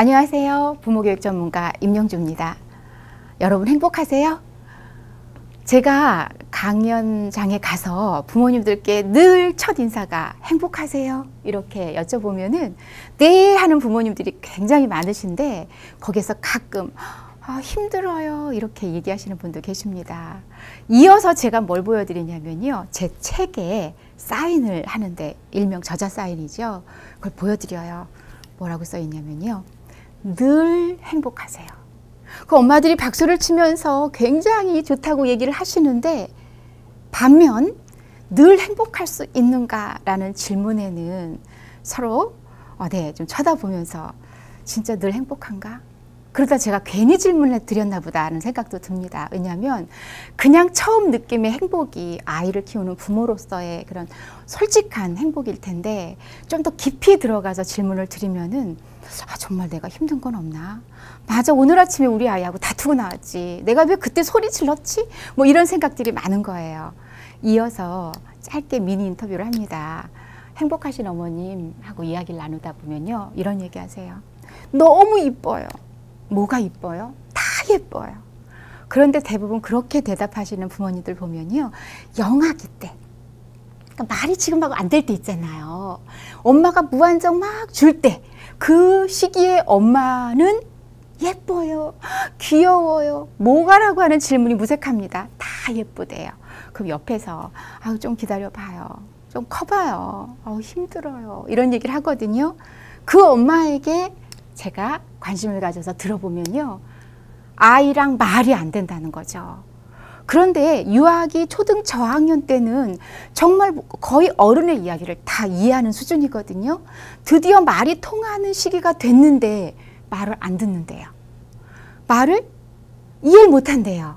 안녕하세요. 부모교육 전문가 임영주입니다. 여러분 행복하세요? 제가 강연장에 가서 부모님들께 늘 첫인사가 행복하세요? 이렇게 여쭤보면은 네 하는 부모님들이 굉장히 많으신데 거기에서 가끔 힘들어요 이렇게 얘기하시는 분도 계십니다. 이어서 제가 뭘 보여드리냐면요. 제 책에 사인을 하는데 일명 저자 사인이죠. 그걸 보여드려요. 뭐라고 써있냐면요. 늘 행복하세요. 그 엄마들이 박수를 치면서 굉장히 좋다고 얘기를 하시는데 반면 늘 행복할 수 있는가라는 질문에는 서로 좀 쳐다보면서 진짜 늘 행복한가? 그러다 제가 괜히 질문을 드렸나 보다 하는 생각도 듭니다. 왜냐하면 그냥 처음 느낌의 행복이 아이를 키우는 부모로서의 그런 솔직한 행복일 텐데 좀 더 깊이 들어가서 질문을 드리면은 정말 내가 힘든 건 없나? 맞아, 오늘 아침에 우리 아이하고 다투고 나왔지. 내가 왜 그때 소리 질렀지? 뭐 이런 생각들이 많은 거예요. 이어서 짧게 미니 인터뷰를 합니다. 행복하신 어머님하고 이야기를 나누다 보면요. 이런 얘기 하세요. 너무 이뻐요. 뭐가 이뻐요? 다 예뻐요. 그런데 대부분 그렇게 대답하시는 부모님들 보면요. 영아기 때. 그러니까 말이 지금 막 안 될 때 있잖아요. 엄마가 무한정 막 줄 때. 그 시기에 엄마는 예뻐요. 귀여워요. 뭐가라고 하는 질문이 무색합니다. 다 예쁘대요. 그럼 옆에서 좀 기다려봐요. 좀 커봐요. 힘들어요. 이런 얘기를 하거든요. 그 엄마에게 제가 관심을 가져서 들어보면요. 아이랑 말이 안 된다는 거죠. 그런데 유아기 초등 저학년 때는 정말 거의 어른의 이야기를 다 이해하는 수준이거든요. 드디어 말이 통하는 시기가 됐는데 말을 안 듣는데요. 말을 이해를 못한대요.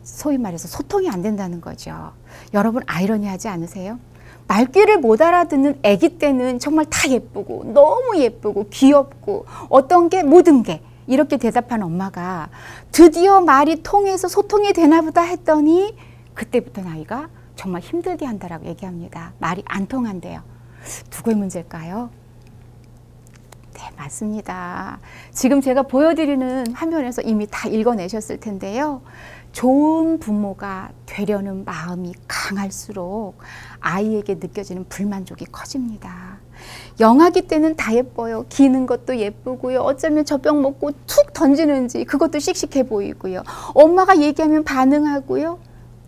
소위 말해서 소통이 안 된다는 거죠. 여러분 아이러니하지 않으세요? 말귀를 못 알아듣는 아기 때는 정말 다 예쁘고 너무 예쁘고 귀엽고 어떤 게 모든 게 이렇게 대답한 엄마가 드디어 말이 통해서 소통이 되나 보다 했더니 그때부터 아이가 정말 힘들게 한다라고 얘기합니다. 말이 안 통한대요. 누구의 문제일까요? 네, 맞습니다. 지금 제가 보여드리는 화면에서 이미 다 읽어내셨을 텐데요. 좋은 부모가 되려는 마음이 강할수록 아이에게 느껴지는 불만족이 커집니다. 영아기 때는 다 예뻐요. 기는 것도 예쁘고요. 어쩌면 젖병 먹고 툭 던지는지 그것도 씩씩해 보이고요. 엄마가 얘기하면 반응하고요.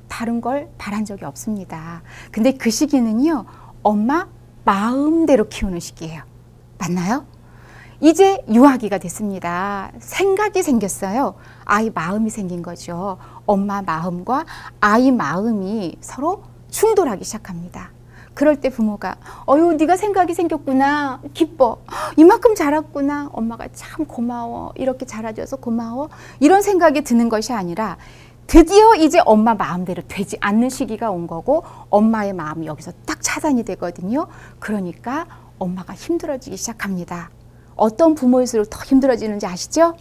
다른 걸 바란 적이 없습니다. 근데 그 시기는요. 엄마 마음대로 키우는 시기예요. 맞나요? 이제 유아기가 됐습니다. 생각이 생겼어요. 아이 마음이 생긴 거죠. 엄마 마음과 아이 마음이 서로 충돌하기 시작합니다. 그럴 때 부모가 네가 생각이 생겼구나. 기뻐. 이만큼 자랐구나. 엄마가 참 고마워. 이렇게 자라줘서 고마워. 이런 생각이 드는 것이 아니라 드디어 이제 엄마 마음대로 되지 않는 시기가 온 거고 엄마의 마음이 여기서 딱 차단이 되거든요. 그러니까 엄마가 힘들어지기 시작합니다. 어떤 부모일수록 더 힘들어지는지 아시죠?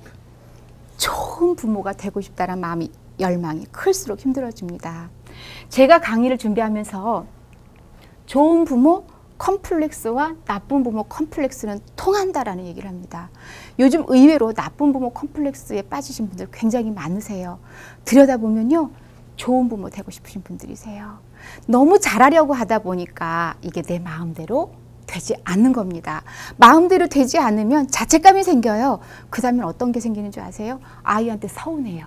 좋은 부모가 되고 싶다는 마음이 열망이 클수록 힘들어집니다. 제가 강의를 준비하면서 좋은 부모 컴플렉스와 나쁜 부모 컴플렉스는 통한다라는 얘기를 합니다. 요즘 의외로 나쁜 부모 컴플렉스에 빠지신 분들 굉장히 많으세요. 들여다보면요. 좋은 부모 되고 싶으신 분들이세요. 너무 잘하려고 하다 보니까 이게 내 마음대로 되지 않는 겁니다. 마음대로 되지 않으면 자책감이 생겨요. 그 다음에 어떤 게 생기는 줄 아세요? 아이한테 서운해요.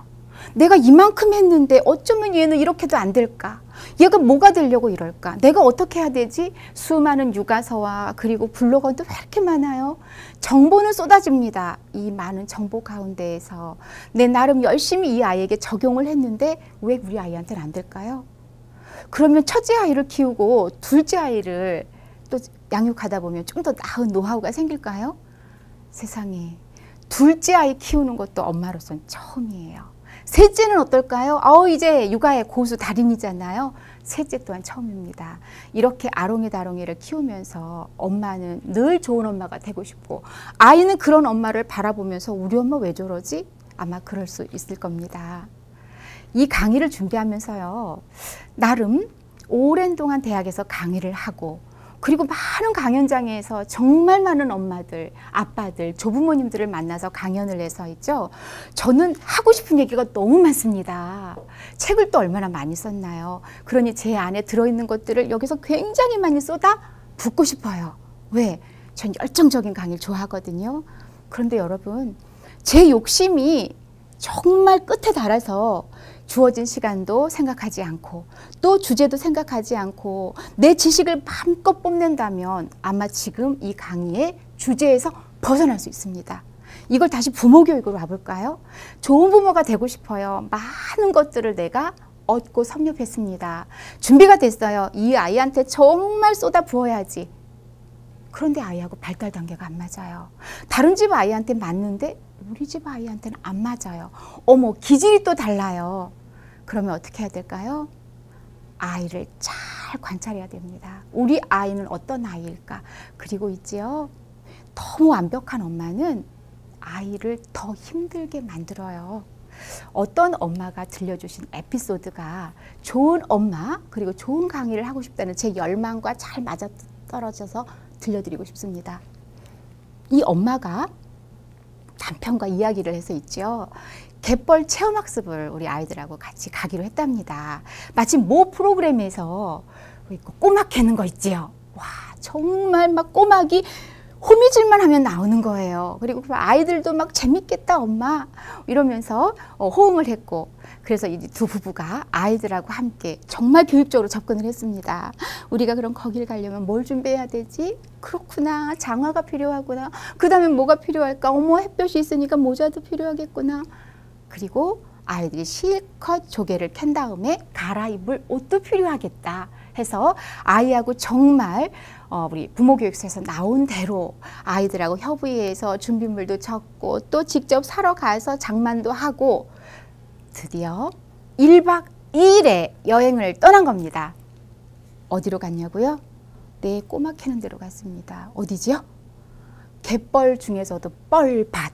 내가 이만큼 했는데 어쩌면 얘는 이렇게도 안 될까? 얘가 뭐가 되려고 이럴까? 내가 어떻게 해야 되지? 수많은 육아서와 그리고 블로거도 왜 이렇게 많아요? 정보는 쏟아집니다. 이 많은 정보 가운데에서 내 나름 열심히 이 아이에게 적용을 했는데 왜 우리 아이한테는 안 될까요? 그러면 첫째 아이를 키우고 둘째 아이를 또 양육하다 보면 좀 더 나은 노하우가 생길까요? 세상에 둘째 아이 키우는 것도 엄마로서는 처음이에요. 셋째는 어떨까요? 이제 육아의 고수 달인이잖아요. 셋째 또한 처음입니다. 이렇게 아롱이다롱이를 키우면서 엄마는 늘 좋은 엄마가 되고 싶고 아이는 그런 엄마를 바라보면서 우리 엄마 왜 저러지? 아마 그럴 수 있을 겁니다. 이 강의를 준비하면서요. 나름 오랜 동안 대학에서 강의를 하고 그리고 많은 강연장에서 정말 많은 엄마들, 아빠들, 조부모님들을 만나서 강연을 해서 있죠. 저는 하고 싶은 얘기가 너무 많습니다. 책을 또 얼마나 많이 썼나요? 그러니 제 안에 들어있는 것들을 여기서 굉장히 많이 쏟아 붓고 싶어요. 왜? 전 열정적인 강의를 좋아하거든요. 그런데 여러분, 제 욕심이 정말 끝에 달아서 주어진 시간도 생각하지 않고 또 주제도 생각하지 않고 내 지식을 마음껏 뽐낸다면 아마 지금 이 강의의 주제에서 벗어날 수 있습니다. 이걸 다시 부모 교육으로 와볼까요? 좋은 부모가 되고 싶어요. 많은 것들을 내가 얻고 섭렵했습니다. 준비가 됐어요. 이 아이한테 정말 쏟아 부어야지. 그런데 아이하고 발달 단계가 안 맞아요. 다른 집 아이한테 맞는데 우리 집 아이한테는 안 맞아요. 어머, 기질이 또 달라요. 그러면 어떻게 해야 될까요? 아이를 잘 관찰해야 됩니다. 우리 아이는 어떤 아이일까? 그리고 있지요, 너무 완벽한 엄마는 아이를 더 힘들게 만들어요. 어떤 엄마가 들려주신 에피소드가 좋은 엄마 그리고 좋은 강의를 하고 싶다는 제 열망과 잘 맞아떨어져서 들려드리고 싶습니다. 이 엄마가 남편과 이야기를 해서 있죠. 갯벌 체험학습을 우리 아이들하고 같이 가기로 했답니다. 마침 모 프로그램에서 꼬막 캐는 거 있지요. 와, 정말 막 꼬막이 호미질만 하면 나오는 거예요. 그리고 아이들도 막 재밌겠다 엄마 이러면서 호응을 했고, 그래서 이 두 부부가 아이들하고 함께 정말 교육적으로 접근을 했습니다. 우리가 그럼 거기를 가려면 뭘 준비해야 되지? 그렇구나, 장화가 필요하구나. 그 다음에 뭐가 필요할까? 어머, 햇볕이 있으니까 모자도 필요하겠구나. 그리고 아이들이 실컷 조개를 캔 다음에 갈아입을 옷도 필요하겠다 해서 아이하고 정말 우리 부모교육소에서 나온 대로 아이들하고 협의해서 준비물도 적고 또 직접 사러 가서 장만도 하고 드디어 1박 2일의 여행을 떠난 겁니다. 어디로 갔냐고요? 네, 꼬막 캐는 데로 갔습니다. 어디지요? 갯벌 중에서도 뻘밭.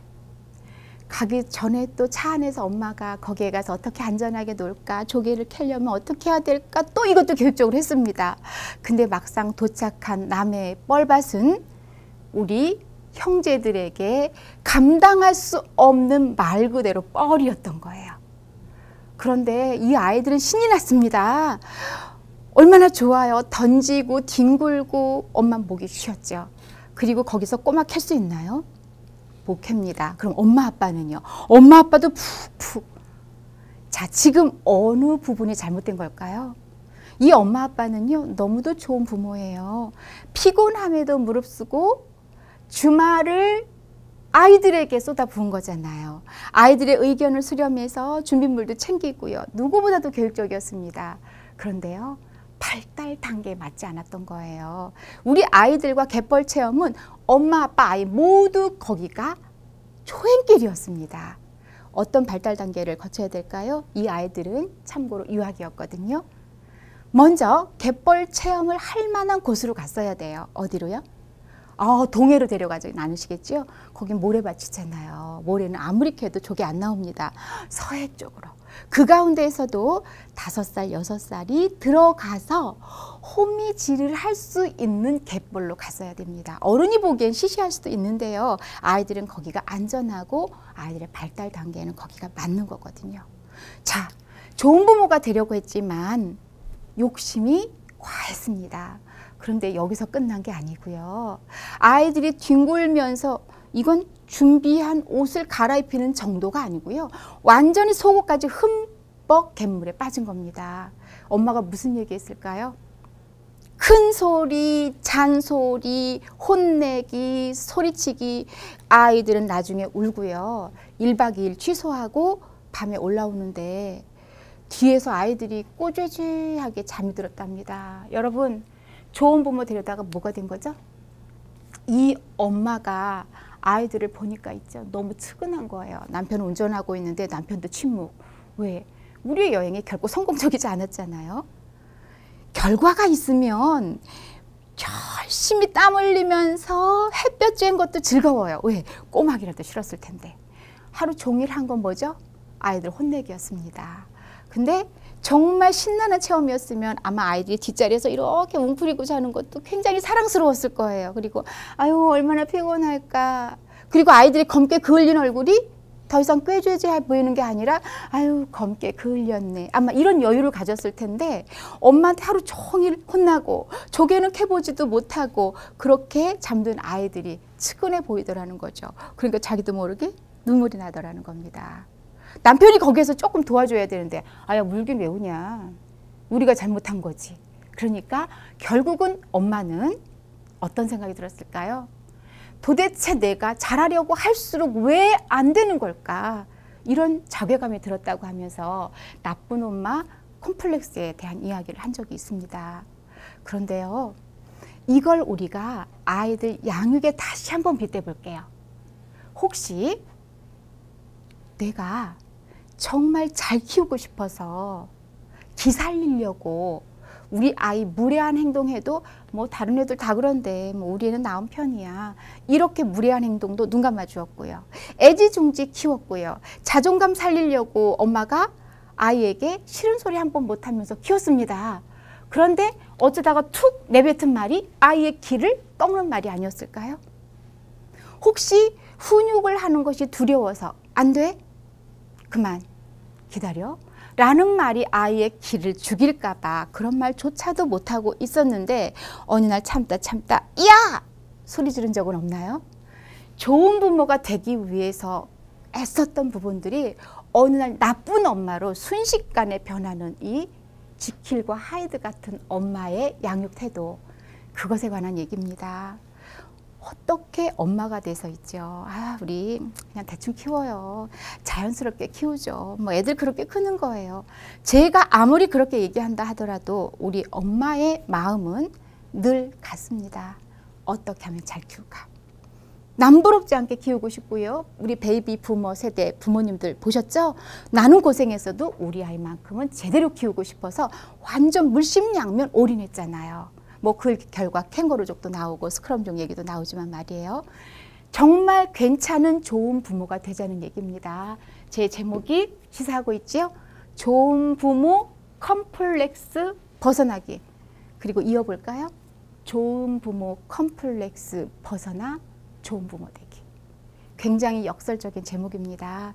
가기 전에 또 차 안에서 엄마가 거기에 가서 어떻게 안전하게 놀까, 조개를 캐려면 어떻게 해야 될까, 또 이것도 교육적으로 했습니다. 근데 막상 도착한 남해의 뻘밭은 우리 형제들에게 감당할 수 없는 말 그대로 뻘이었던 거예요. 그런데 이 아이들은 신이 났습니다. 얼마나 좋아요. 던지고 뒹굴고 엄마 목이 쉬었죠. 그리고 거기서 꼬막 캘 수 있나요? 못 캡니다. 그럼 엄마 아빠는요? 엄마 아빠도 푹푹. 자, 지금 어느 부분이 잘못된 걸까요? 이 엄마 아빠는요, 너무도 좋은 부모예요. 피곤함에도 무릅쓰고 주말을 아이들에게 쏟아부은 거잖아요. 아이들의 의견을 수렴해서 준비물도 챙기고요. 누구보다도 교육적이었습니다. 그런데요, 발달 단계에 맞지 않았던 거예요. 우리 아이들과 갯벌 체험은 엄마, 아빠, 아이 모두 거기가 초행길이었습니다. 어떤 발달 단계를 거쳐야 될까요? 이 아이들은 참고로 유아기였거든요. 먼저 갯벌 체험을 할 만한 곳으로 갔어야 돼요. 어디로요? 동해로 데려가지 않으시겠죠? 거긴 모래밭이잖아요. 모래는 아무리 캐도 조개 안 나옵니다. 서해 쪽으로. 그 가운데에서도 5살, 6살이 들어가서 호미질을 할 수 있는 갯벌로 갔어야 됩니다. 어른이 보기엔 시시할 수도 있는데요. 아이들은 거기가 안전하고 아이들의 발달 단계는 거기가 맞는 거거든요. 자, 좋은 부모가 되려고 했지만 욕심이 과했습니다. 그런데 여기서 끝난 게 아니고요. 아이들이 뒹굴면서 이건 준비한 옷을 갈아입히는 정도가 아니고요. 완전히 속옷까지 흠뻑 갯물에 빠진 겁니다. 엄마가 무슨 얘기했을까요? 큰 소리, 잔소리, 혼내기, 소리치기. 아이들은 나중에 울고요. 1박 2일 취소하고 밤에 올라오는데 뒤에서 아이들이 꼬재재하게 잠이 들었답니다. 여러분, 좋은 부모 데려다가 뭐가 된 거죠? 이 엄마가 아이들을 보니까 있죠. 너무 측은한 거예요. 남편은 운전하고 있는데 남편도 침묵. 왜? 우리의 여행이 결코 성공적이지 않았잖아요. 결과가 있으면 열심히 땀 흘리면서 햇볕 쬐는 것도 즐거워요. 왜? 꼬막이라도 싫었을 텐데. 하루 종일 한 건 뭐죠? 아이들 혼내기였습니다. 근데 정말 신나는 체험이었으면 아마 아이들이 뒷자리에서 이렇게 웅크리고 자는 것도 굉장히 사랑스러웠을 거예요. 그리고 아유 얼마나 피곤할까. 그리고 아이들이 검게 그을린 얼굴이 더 이상 꾀죄죄해 보이는 게 아니라 아유 검게 그을렸네. 아마 이런 여유를 가졌을 텐데 엄마한테 하루 종일 혼나고 조개는 캐보지도 못하고 그렇게 잠든 아이들이 측은해 보이더라는 거죠. 그러니까 자기도 모르게 눈물이 나더라는 겁니다. 남편이 거기에서 조금 도와줘야 되는데 아야 물긴 왜 우냐. 우리가 잘못한 거지. 그러니까 결국은 엄마는 어떤 생각이 들었을까요? 도대체 내가 잘하려고 할수록 왜 안 되는 걸까? 이런 자괴감이 들었다고 하면서 나쁜 엄마 콤플렉스에 대한 이야기를 한 적이 있습니다. 그런데요, 이걸 우리가 아이들 양육에 다시 한번 빗대 볼게요. 혹시 내가 정말 잘 키우고 싶어서 기살리려고 우리 아이 무례한 행동해도 뭐 다른 애들 다 그런데 뭐 우리 애는 나은 편이야. 이렇게 무례한 행동도 눈 감아 주었고요. 애지중지 키웠고요. 자존감 살리려고 엄마가 아이에게 싫은 소리 한 번 못하면서 키웠습니다. 그런데 어쩌다가 툭 내뱉은 말이 아이의 기를 꺾는 말이 아니었을까요? 혹시 훈육을 하는 것이 두려워서 안 돼? 그만 기다려 라는 말이 아이의 기를 죽일까 봐 그런 말조차도 못하고 있었는데 어느 날 참다 야! 소리 지른 적은 없나요? 좋은 부모가 되기 위해서 애썼던 부분들이 어느 날 나쁜 엄마로 순식간에 변하는 이 지킬과 하이드 같은 엄마의 양육 태도, 그것에 관한 얘기입니다. 어떻게 엄마가 돼서 있죠. 아, 우리 그냥 대충 키워요. 자연스럽게 키우죠. 뭐 애들 그렇게 크는 거예요. 제가 아무리 그렇게 얘기한다 하더라도 우리 엄마의 마음은 늘 같습니다. 어떻게 하면 잘 키울까? 남부럽지 않게 키우고 싶고요. 우리 베이비 부모 세대 부모님들 보셨죠? 나는 고생했어도 우리 아이만큼은 제대로 키우고 싶어서 완전 물심양면 올인했잖아요. 뭐 그 결과 캥거루족도 나오고 스크럼족 얘기도 나오지만 말이에요. 정말 괜찮은 좋은 부모가 되자는 얘기입니다. 제 제목이 시사하고 있지요. 좋은 부모 컴플렉스 벗어나기. 그리고 이어볼까요? 좋은 부모 컴플렉스 벗어나 좋은 부모 되기. 굉장히 역설적인 제목입니다.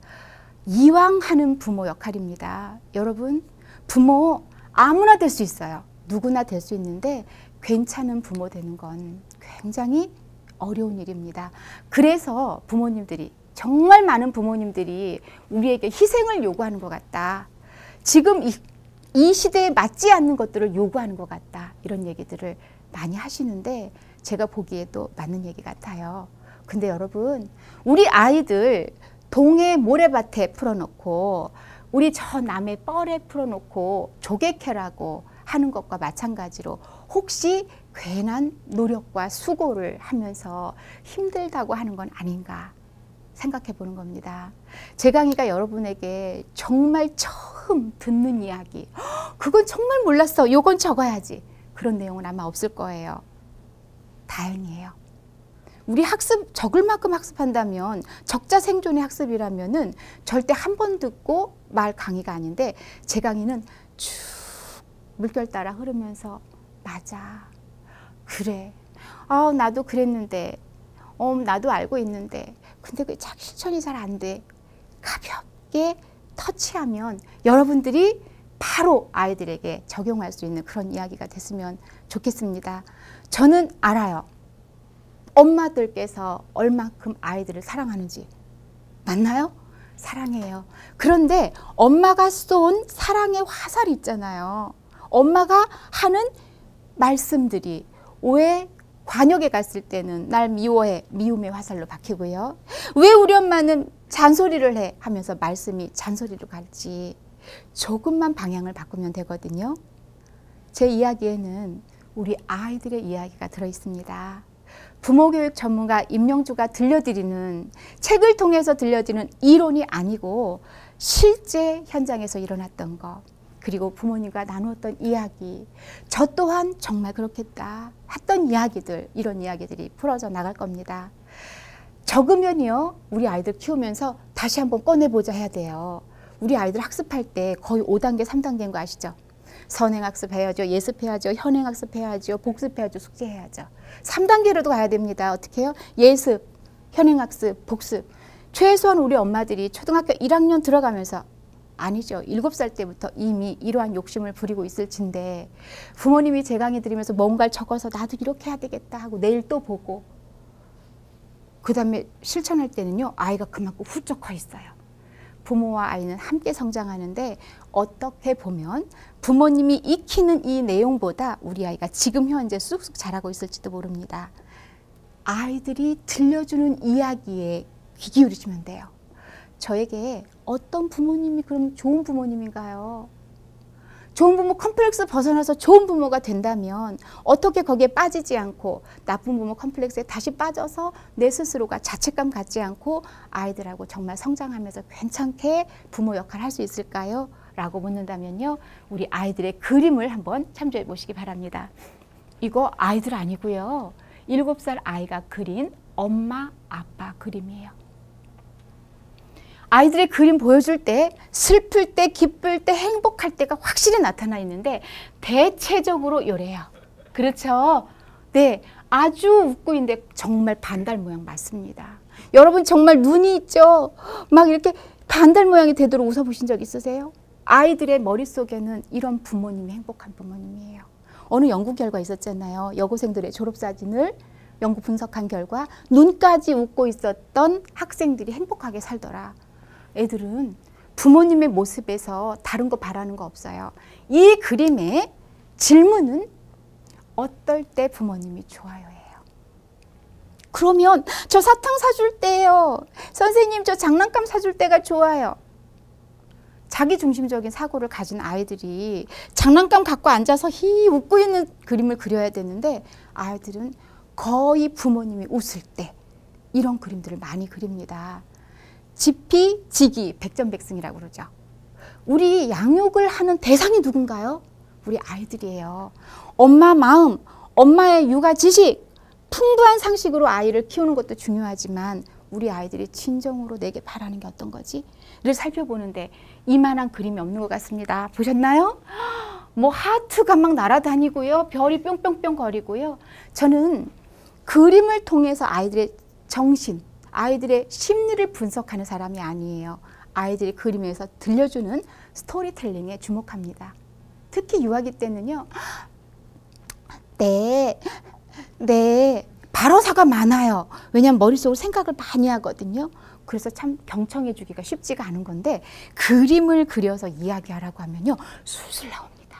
이왕 하는 부모 역할입니다. 여러분, 부모 아무나 될 수 있어요. 누구나 될 수 있는데 괜찮은 부모 되는 건 굉장히 어려운 일입니다. 그래서 부모님들이, 정말 많은 부모님들이 우리에게 희생을 요구하는 것 같다. 지금 이 시대에 맞지 않는 것들을 요구하는 것 같다. 이런 얘기들을 많이 하시는데 제가 보기에도 맞는 얘기 같아요. 근데 여러분, 우리 아이들 동해 모래밭에 풀어놓고 우리 저 남의 뻘에 풀어놓고 조개 캐라고 하는 것과 마찬가지로 혹시 괜한 노력과 수고를 하면서 힘들다고 하는 건 아닌가 생각해 보는 겁니다. 제 강의가 여러분에게 정말 처음 듣는 이야기, 그건 정말 몰랐어, 요건 적어야지, 그런 내용은 아마 없을 거예요. 다행이에요. 우리 학습 적을 만큼 학습한다면, 적자 생존의 학습이라면은 절대 한 번 듣고 말 강의가 아닌데, 제 강의는 쭉 물결 따라 흐르면서 맞아, 그래, 나도 그랬는데, 나도 알고 있는데, 근데 그 실천이 잘 안 돼. 가볍게 터치하면 여러분들이 바로 아이들에게 적용할 수 있는 그런 이야기가 됐으면 좋겠습니다. 저는 알아요. 엄마들께서 얼만큼 아이들을 사랑하는지. 맞나요? 사랑해요. 그런데 엄마가 쏜 사랑의 화살이 있잖아요. 엄마가 하는 말씀들이 왜 관역에 갔을 때는 날 미워해, 미움의 화살로 박히고요. 왜 우리 엄마는 잔소리를 해 하면서 말씀이 잔소리로 갈지 조금만 방향을 바꾸면 되거든요. 제 이야기에는 우리 아이들의 이야기가 들어있습니다. 부모교육 전문가 임영주가 들려드리는, 책을 통해서 들려드리는 이론이 아니고 실제 현장에서 일어났던 것, 그리고 부모님과 나누었던 이야기, 저 또한 정말 그렇겠다 했던 이야기들, 이런 이야기들이 풀어져 나갈 겁니다. 적으면요, 우리 아이들 키우면서 다시 한번 꺼내보자 해야 돼요. 우리 아이들 학습할 때 거의 5단계, 3단계인 거 아시죠? 선행학습해야죠. 예습해야죠. 현행학습해야죠. 복습해야죠. 숙제해야죠. 3단계로도 가야 됩니다. 어떻게 해요? 예습, 현행학습, 복습. 최소한 우리 엄마들이 초등학교 1학년 들어가면서 아니죠. 7살 때부터 이미 이러한 욕심을 부리고 있을진데 부모님이 제 강의 들으면서 뭔가를 적어서 나도 이렇게 해야 되겠다 하고 내일 또 보고 그 다음에 실천할 때는요. 아이가 그만큼 훌쩍 커 있어요. 부모와 아이는 함께 성장하는데 어떻게 보면 부모님이 익히는 이 내용보다 우리 아이가 지금 현재 쑥쑥 자라고 있을지도 모릅니다. 아이들이 들려주는 이야기에 귀 기울이시면 돼요. 저에게 어떤 부모님이 그럼 좋은 부모님인가요? 좋은 부모 컴플렉스 벗어나서 좋은 부모가 된다면 어떻게 거기에 빠지지 않고 나쁜 부모 컴플렉스에 다시 빠져서 내 스스로가 자책감 갖지 않고 아이들하고 정말 성장하면서 괜찮게 부모 역할을 할 수 있을까요? 라고 묻는다면요. 우리 아이들의 그림을 한번 참조해 보시기 바랍니다. 이거 아이들 아니고요. 7살 아이가 그린 엄마, 아빠 그림이에요. 아이들의 그림 보여줄 때 슬플 때, 기쁠 때, 행복할 때가 확실히 나타나 있는데 대체적으로 요래요. 그렇죠? 네, 아주 웃고 있는데 정말 반달 모양 맞습니다. 여러분 정말 눈이 있죠? 막 이렇게 반달 모양이 되도록 웃어보신 적 있으세요? 아이들의 머릿속에는 이런 부모님이 행복한 부모님이에요. 어느 연구 결과 있었잖아요. 여고생들의 졸업사진을 연구 분석한 결과 눈까지 웃고 있었던 학생들이 행복하게 살더라. 애들은 부모님의 모습에서 다른 거 바라는 거 없어요. 이 그림의 질문은 어떨 때 부모님이 좋아요 해요. 그러면 저 사탕 사줄 때요. 선생님 저 장난감 사줄 때가 좋아요. 자기중심적인 사고를 가진 아이들이 장난감 갖고 앉아서 히 웃고 있는 그림을 그려야 되는데 아이들은 거의 부모님이 웃을 때 이런 그림들을 많이 그립니다. 지피지기 백전백승이라고 그러죠. 우리 양육을 하는 대상이 누군가요? 우리 아이들이에요. 엄마 마음, 엄마의 육아 지식, 풍부한 상식으로 아이를 키우는 것도 중요하지만 우리 아이들이 진정으로 내게 바라는 게 어떤 거지? 를 살펴보는데 이만한 그림이 없는 것 같습니다. 보셨나요? 뭐 하트가 막 날아다니고요. 별이 뿅뿅뿅 거리고요. 저는 그림을 통해서 아이들의 정신, 아이들의 심리를 분석하는 사람이 아니에요. 아이들이 그림에서 들려주는 스토리텔링에 주목합니다. 특히 유아기 때는요. 네, 발어사가 많아요. 왜냐하면 머릿속으로 생각을 많이 하거든요. 그래서 참 경청해 주기가 쉽지가 않은 건데 그림을 그려서 이야기하라고 하면요. 술술 나옵니다.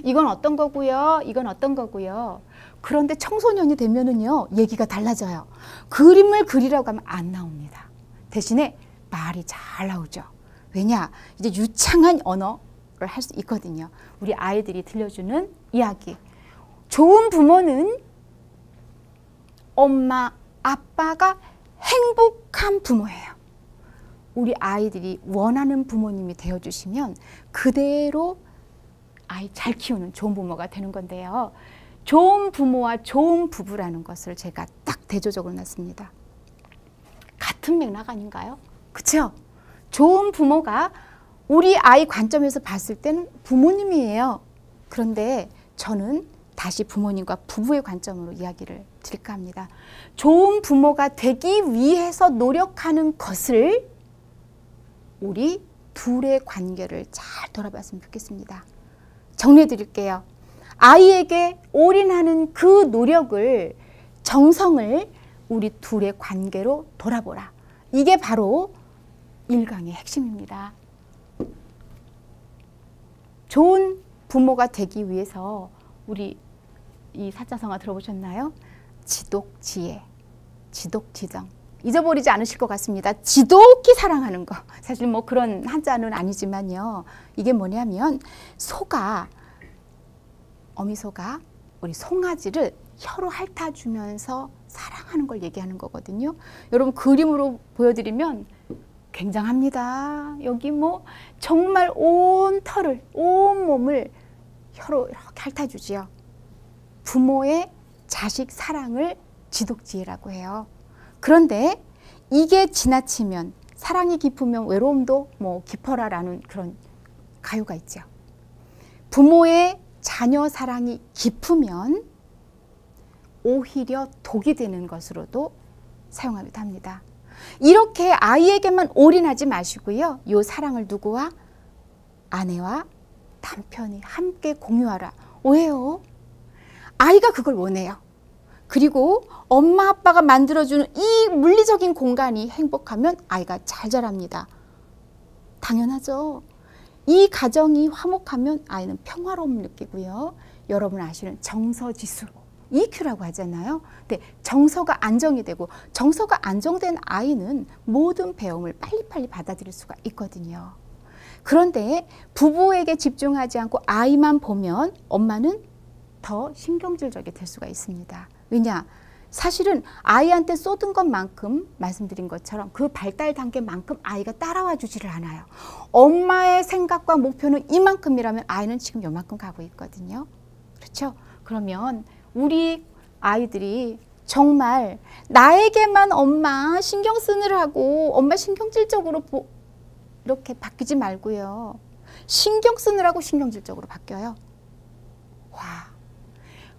이건 어떤 거고요. 이건 어떤 거고요. 그런데 청소년이 되면은요. 얘기가 달라져요. 그림을 그리라고 하면 안 나옵니다. 대신에 말이 잘 나오죠. 왜냐? 이제 유창한 언어를 할 수 있거든요. 우리 아이들이 들려주는 이야기. 좋은 부모는 엄마, 아빠가 행복한 부모예요. 우리 아이들이 원하는 부모님이 되어주시면 그대로 아이 잘 키우는 좋은 부모가 되는 건데요. 좋은 부모와 좋은 부부라는 것을 제가 딱 대조적으로 놨습니다. 같은 맥락 아닌가요? 그렇죠? 좋은 부모가 우리 아이 관점에서 봤을 때는 부모님이에요. 그런데 저는 다시 부모님과 부부의 관점으로 이야기를 드릴까 합니다. 좋은 부모가 되기 위해서 노력하는 것을 우리 둘의 관계를 잘 돌아봤으면 좋겠습니다. 정리해 드릴게요. 아이에게 올인하는 그 노력을, 정성을 우리 둘의 관계로 돌아보라. 이게 바로 1강의 핵심입니다. 좋은 부모가 되기 위해서 우리 이 사자성어 들어보셨나요? 지독지혜, 지독지정. 잊어버리지 않으실 것 같습니다. 지독히 사랑하는 거. 사실 뭐 그런 한자는 아니지만요. 이게 뭐냐면 소가, 어미소가 우리 송아지를 혀로 핥아주면서 사랑하는 걸 얘기하는 거거든요. 여러분 그림으로 보여드리면 굉장합니다. 여기 뭐 정말 온 털을, 온 몸을 혀로 이렇게 핥아주지요. 부모의 자식 사랑을 지독지혜라고 해요. 그런데 이게 지나치면 사랑이 깊으면 외로움도 뭐 깊어라라는 그런 가요가 있죠. 부모의 자녀 사랑이 깊으면 오히려 독이 되는 것으로도 사용하기도 합니다. 이렇게 아이에게만 올인하지 마시고요. 이 사랑을 누구와? 아내와 남편이 함께 공유하라. 왜요? 아이가 그걸 원해요. 그리고 엄마 아빠가 만들어주는 이 물리적인 공간이 행복하면 아이가 잘 자랍니다. 당연하죠. 이 가정이 화목하면 아이는 평화로움을 느끼고요. 여러분 아시는 정서지수 EQ라고 하잖아요. 근데 정서가 안정이 되고 정서가 안정된 아이는 모든 배움을 빨리빨리 받아들일 수가 있거든요. 그런데 부부에게 집중하지 않고 아이만 보면 엄마는 더 신경질적이 될 수가 있습니다. 왜냐? 사실은 아이한테 쏟은 것만큼 말씀드린 것처럼 그 발달 단계만큼 아이가 따라와 주지를 않아요. 엄마의 생각과 목표는 이만큼이라면 아이는 지금 요만큼 가고 있거든요. 그렇죠? 그러면 우리 아이들이 정말 나에게만 엄마 신경 쓰느라고 엄마 신경질적으로 이렇게 바뀌지 말고요. 신경 쓰느라고 신경질적으로 바뀌어요. 와,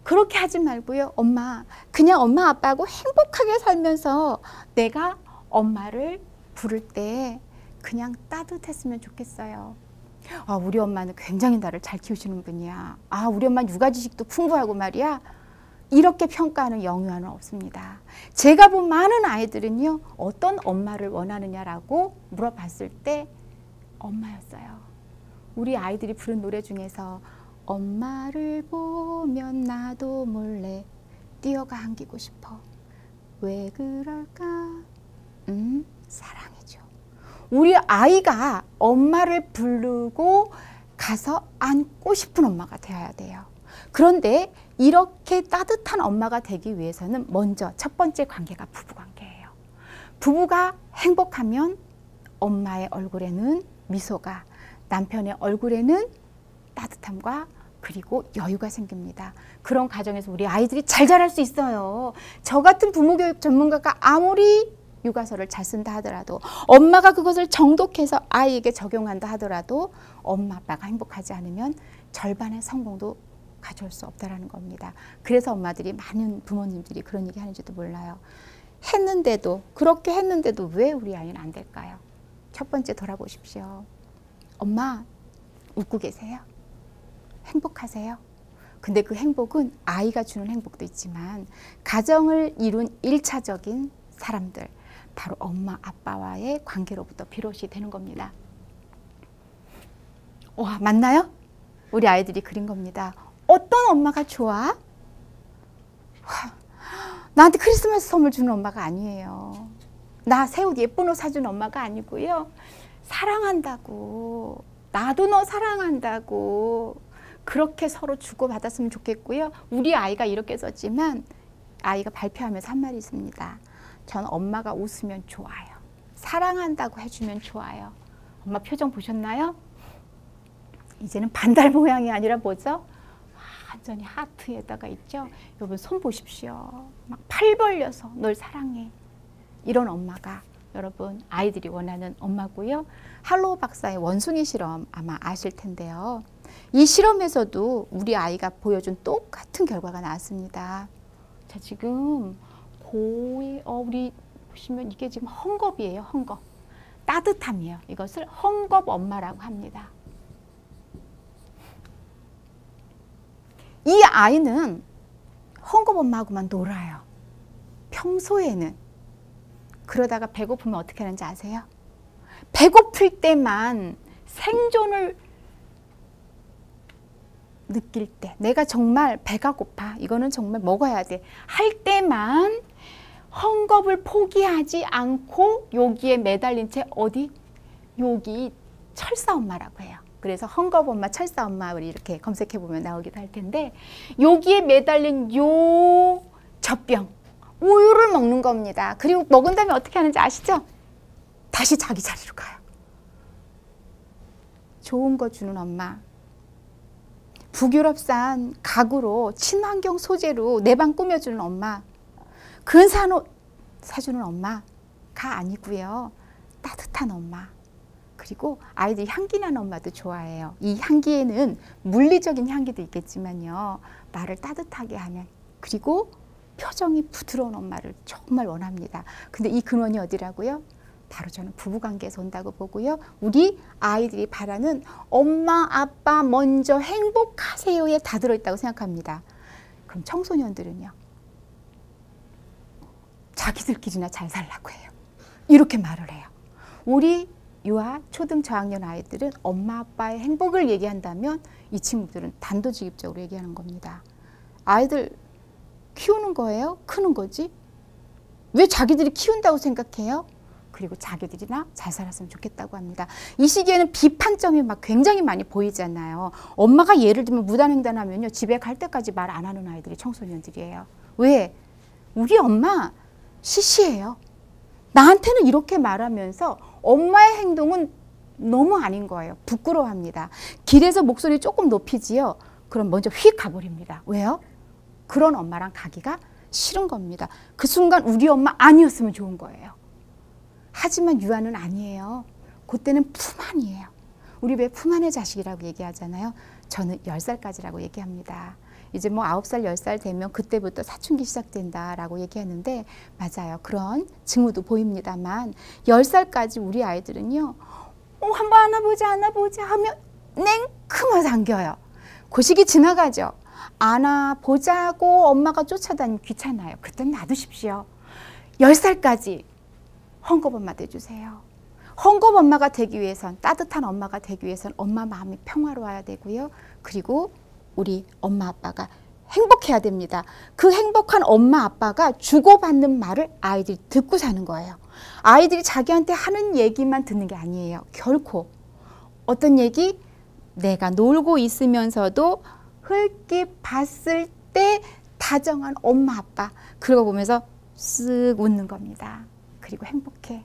그렇게 하지 말고요. 엄마, 그냥 엄마 아빠하고 행복하게 살면서 내가 엄마를 부를 때 그냥 따뜻했으면 좋겠어요. 아, 우리 엄마는 굉장히 나를 잘 키우시는 분이야. 아, 우리 엄마는 육아지식도 풍부하고 말이야. 이렇게 평가하는 영유아는 없습니다. 제가 본 많은 아이들은요. 어떤 엄마를 원하느냐라고 물어봤을 때 엄마였어요. 우리 아이들이 부른 노래 중에서 엄마를 보면 나도 몰래 뛰어가 안기고 싶어. 왜 그럴까? 사랑이죠. 우리 아이가 엄마를 부르고 가서 안고 싶은 엄마가 되어야 돼요. 그런데 이렇게 따뜻한 엄마가 되기 위해서는 먼저 첫 번째 관계가 부부 관계예요. 부부가 행복하면 엄마의 얼굴에는 미소가, 남편의 얼굴에는 따뜻함과 그리고 여유가 생깁니다. 그런 가정에서 우리 아이들이 잘 자랄 수 있어요. 저 같은 부모교육 전문가가 아무리 육아서를 잘 쓴다 하더라도 엄마가 그것을 정독해서 아이에게 적용한다 하더라도 엄마 아빠가 행복하지 않으면 절반의 성공도 가져올 수 없다라는 겁니다. 그래서 엄마들이 많은 부모님들이 그런 얘기 하는지도 몰라요. 했는데도 그렇게 했는데도 왜 우리 아이는 안 될까요? 첫 번째 돌아보십시오. 엄마 웃고 계세요? 행복하세요? 근데 그 행복은 아이가 주는 행복도 있지만 가정을 이룬 1차적인 사람들 바로 엄마 아빠와의 관계로부터 비롯이 되는 겁니다. 와, 맞나요? 우리 아이들이 그린 겁니다. 어떤 엄마가 좋아? 와, 나한테 크리스마스 선물 주는 엄마가 아니에요. 나 새 옷 예쁜 옷 사주는 엄마가 아니고요. 사랑한다고, 나도 너 사랑한다고 그렇게 서로 주고받았으면 좋겠고요. 우리 아이가 이렇게 썼지만 아이가 발표하면서 한 말이 있습니다. 전 엄마가 웃으면 좋아요. 사랑한다고 해주면 좋아요. 엄마 표정 보셨나요? 이제는 반달 모양이 아니라 뭐죠? 완전히 하트에다가 있죠. 여러분 손 보십시오. 막 팔 벌려서 널 사랑해. 이런 엄마가 여러분 아이들이 원하는 엄마고요. 할로우 박사의 원숭이 실험 아마 아실 텐데요. 이 실험에서도 우리 아이가 보여준 똑같은 결과가 나왔습니다. 자, 지금 우리 보시면 이게 지금 헝겊이에요. 헝겊. 따뜻함이에요. 이것을 헝겊 엄마라고 합니다. 이 아이는 헝겊 엄마하고만 놀아요. 평소에는. 그러다가 배고프면 어떻게 하는지 아세요? 배고플 때만 생존을 느낄 때, 내가 정말 배가 고파, 이거는 정말 먹어야 돼 할 때만 헝겊을 포기하지 않고 여기에 매달린 채 어디? 여기 철사 엄마라고 해요. 그래서 헝겊 엄마, 철사 엄마 우리 이렇게 검색해 보면 나오기도 할 텐데 여기에 매달린 요 젖병 우유를 먹는 겁니다. 그리고 먹은 다음에 어떻게 하는지 아시죠? 다시 자기 자리로 가요. 좋은 거 주는 엄마. 북유럽산 가구로 친환경 소재로 내 방 꾸며주는 엄마. 근사한 옷 사주는 엄마가 아니고요. 따뜻한 엄마. 그리고 아이들이 향기 나는 엄마도 좋아해요. 이 향기에는 물리적인 향기도 있겠지만요. 말을 따뜻하게 하는, 그리고 표정이 부드러운 엄마를 정말 원합니다. 근데 이 근원이 어디라고요? 바로 저는 부부관계에서 온다고 보고요. 우리 아이들이 바라는 엄마, 아빠 먼저 행복하세요에 다 들어있다고 생각합니다. 그럼 청소년들은요? 자기들끼리나 잘 살라고 해요. 이렇게 말을 해요. 우리 유아, 초등 저학년 아이들은 엄마, 아빠의 행복을 얘기한다면 이 친구들은 단도직입적으로 얘기하는 겁니다. 아이들 키우는 거예요? 크는 거지? 왜 자기들이 키운다고 생각해요? 그리고 자기들이나 잘 살았으면 좋겠다고 합니다. 이 시기에는 비판점이 막 굉장히 많이 보이잖아요. 엄마가 예를 들면 무단횡단하면요, 집에 갈 때까지 말 안 하는 아이들이 청소년들이에요. 왜? 우리 엄마 시시해요. 나한테는 이렇게 말하면서 엄마의 행동은 너무 아닌 거예요. 부끄러워합니다. 길에서 목소리 조금 높이지요. 그럼 먼저 휙 가버립니다. 왜요? 그런 엄마랑 가기가 싫은 겁니다. 그 순간 우리 엄마 아니었으면 좋은 거예요. 하지만 유아는 아니에요. 그때는 품 안이에요. 우리 왜 품 안의 자식이라고 얘기하잖아요. 저는 10살까지라고 얘기합니다. 이제 뭐 9살, 10살 되면 그때부터 사춘기 시작된다라고 얘기하는데 맞아요. 그런 징후도 보입니다만 10살까지 우리 아이들은요. 한번 안아보자 하면 냉큼하게 안겨요. 그 시기 지나가죠. 안아보자고 엄마가 쫓아다니면 귀찮아요. 그땐 놔두십시오. 10살까지 헝겊 엄마 돼주세요. 헝겊 엄마가 되기 위해선, 따뜻한 엄마가 되기 위해선 엄마 마음이 평화로워야 되고요. 그리고 우리 엄마 아빠가 행복해야 됩니다. 그 행복한 엄마 아빠가 주고받는 말을 아이들이 듣고 사는 거예요. 아이들이 자기한테 하는 얘기만 듣는 게 아니에요. 결코. 어떤 얘기? 내가 놀고 있으면서도 흘낏 봤을 때 다정한 엄마 아빠. 그러고 보면서 쓱 웃는 겁니다. 그리고 행복해.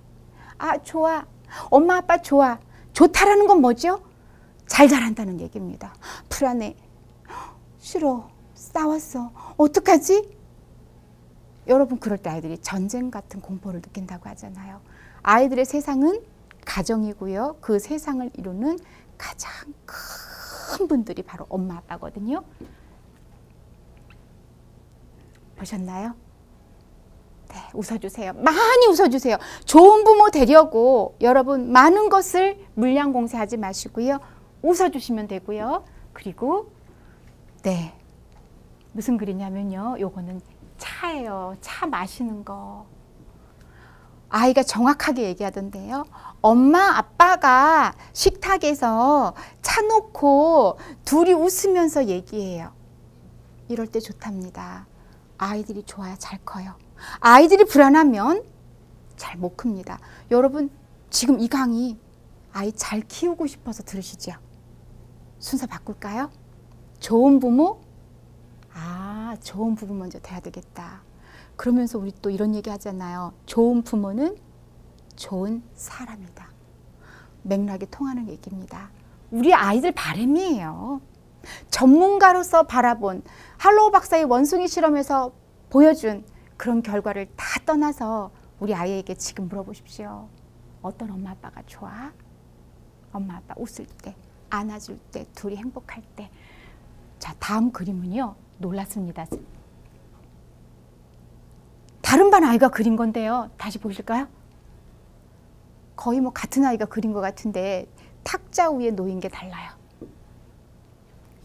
아, 좋아. 엄마 아빠 좋아. 좋다라는 건 뭐죠? 잘 자란다는 얘기입니다. 불안해. 싫어. 싸웠어. 어떡하지? 여러분, 그럴 때 아이들이 전쟁 같은 공포를 느낀다고 하잖아요. 아이들의 세상은 가정이고요. 그 세상을 이루는 가장 큰 분들이 바로 엄마 아빠거든요. 보셨나요? 네, 웃어주세요. 많이 웃어주세요. 좋은 부모 되려고 여러분 많은 것을 물량 공세하지 마시고요. 웃어주시면 되고요. 그리고 네, 무슨 글이냐면요. 요거는 차예요. 차 마시는 거. 아이가 정확하게 얘기하던데요. 엄마 아빠가 식탁에서 차 놓고 둘이 웃으면서 얘기해요. 이럴 때 좋답니다. 아이들이 좋아야 잘 커요. 아이들이 불안하면 잘 못 큽니다. 여러분, 지금 이 강의 아이 잘 키우고 싶어서 들으시죠? 순서 바꿀까요? 좋은 부모? 아, 좋은 부부 먼저 돼야 되겠다. 그러면서 우리 또 이런 얘기 하잖아요. 좋은 부모는 좋은 사람이다. 맥락이 통하는 얘기입니다. 우리 아이들 바람이에요. 전문가로서 바라본 할로우 박사의 원숭이 실험에서 보여준 그런 결과를 다 떠나서 우리 아이에게 지금 물어보십시오. 어떤 엄마 아빠가 좋아? 엄마 아빠 웃을 때, 안아줄 때, 둘이 행복할 때. 자, 다음 그림은요. 놀랐습니다. 다른 반 아이가 그린 건데요. 다시 보실까요? 거의 뭐 같은 아이가 그린 것 같은데 탁자 위에 놓인 게 달라요.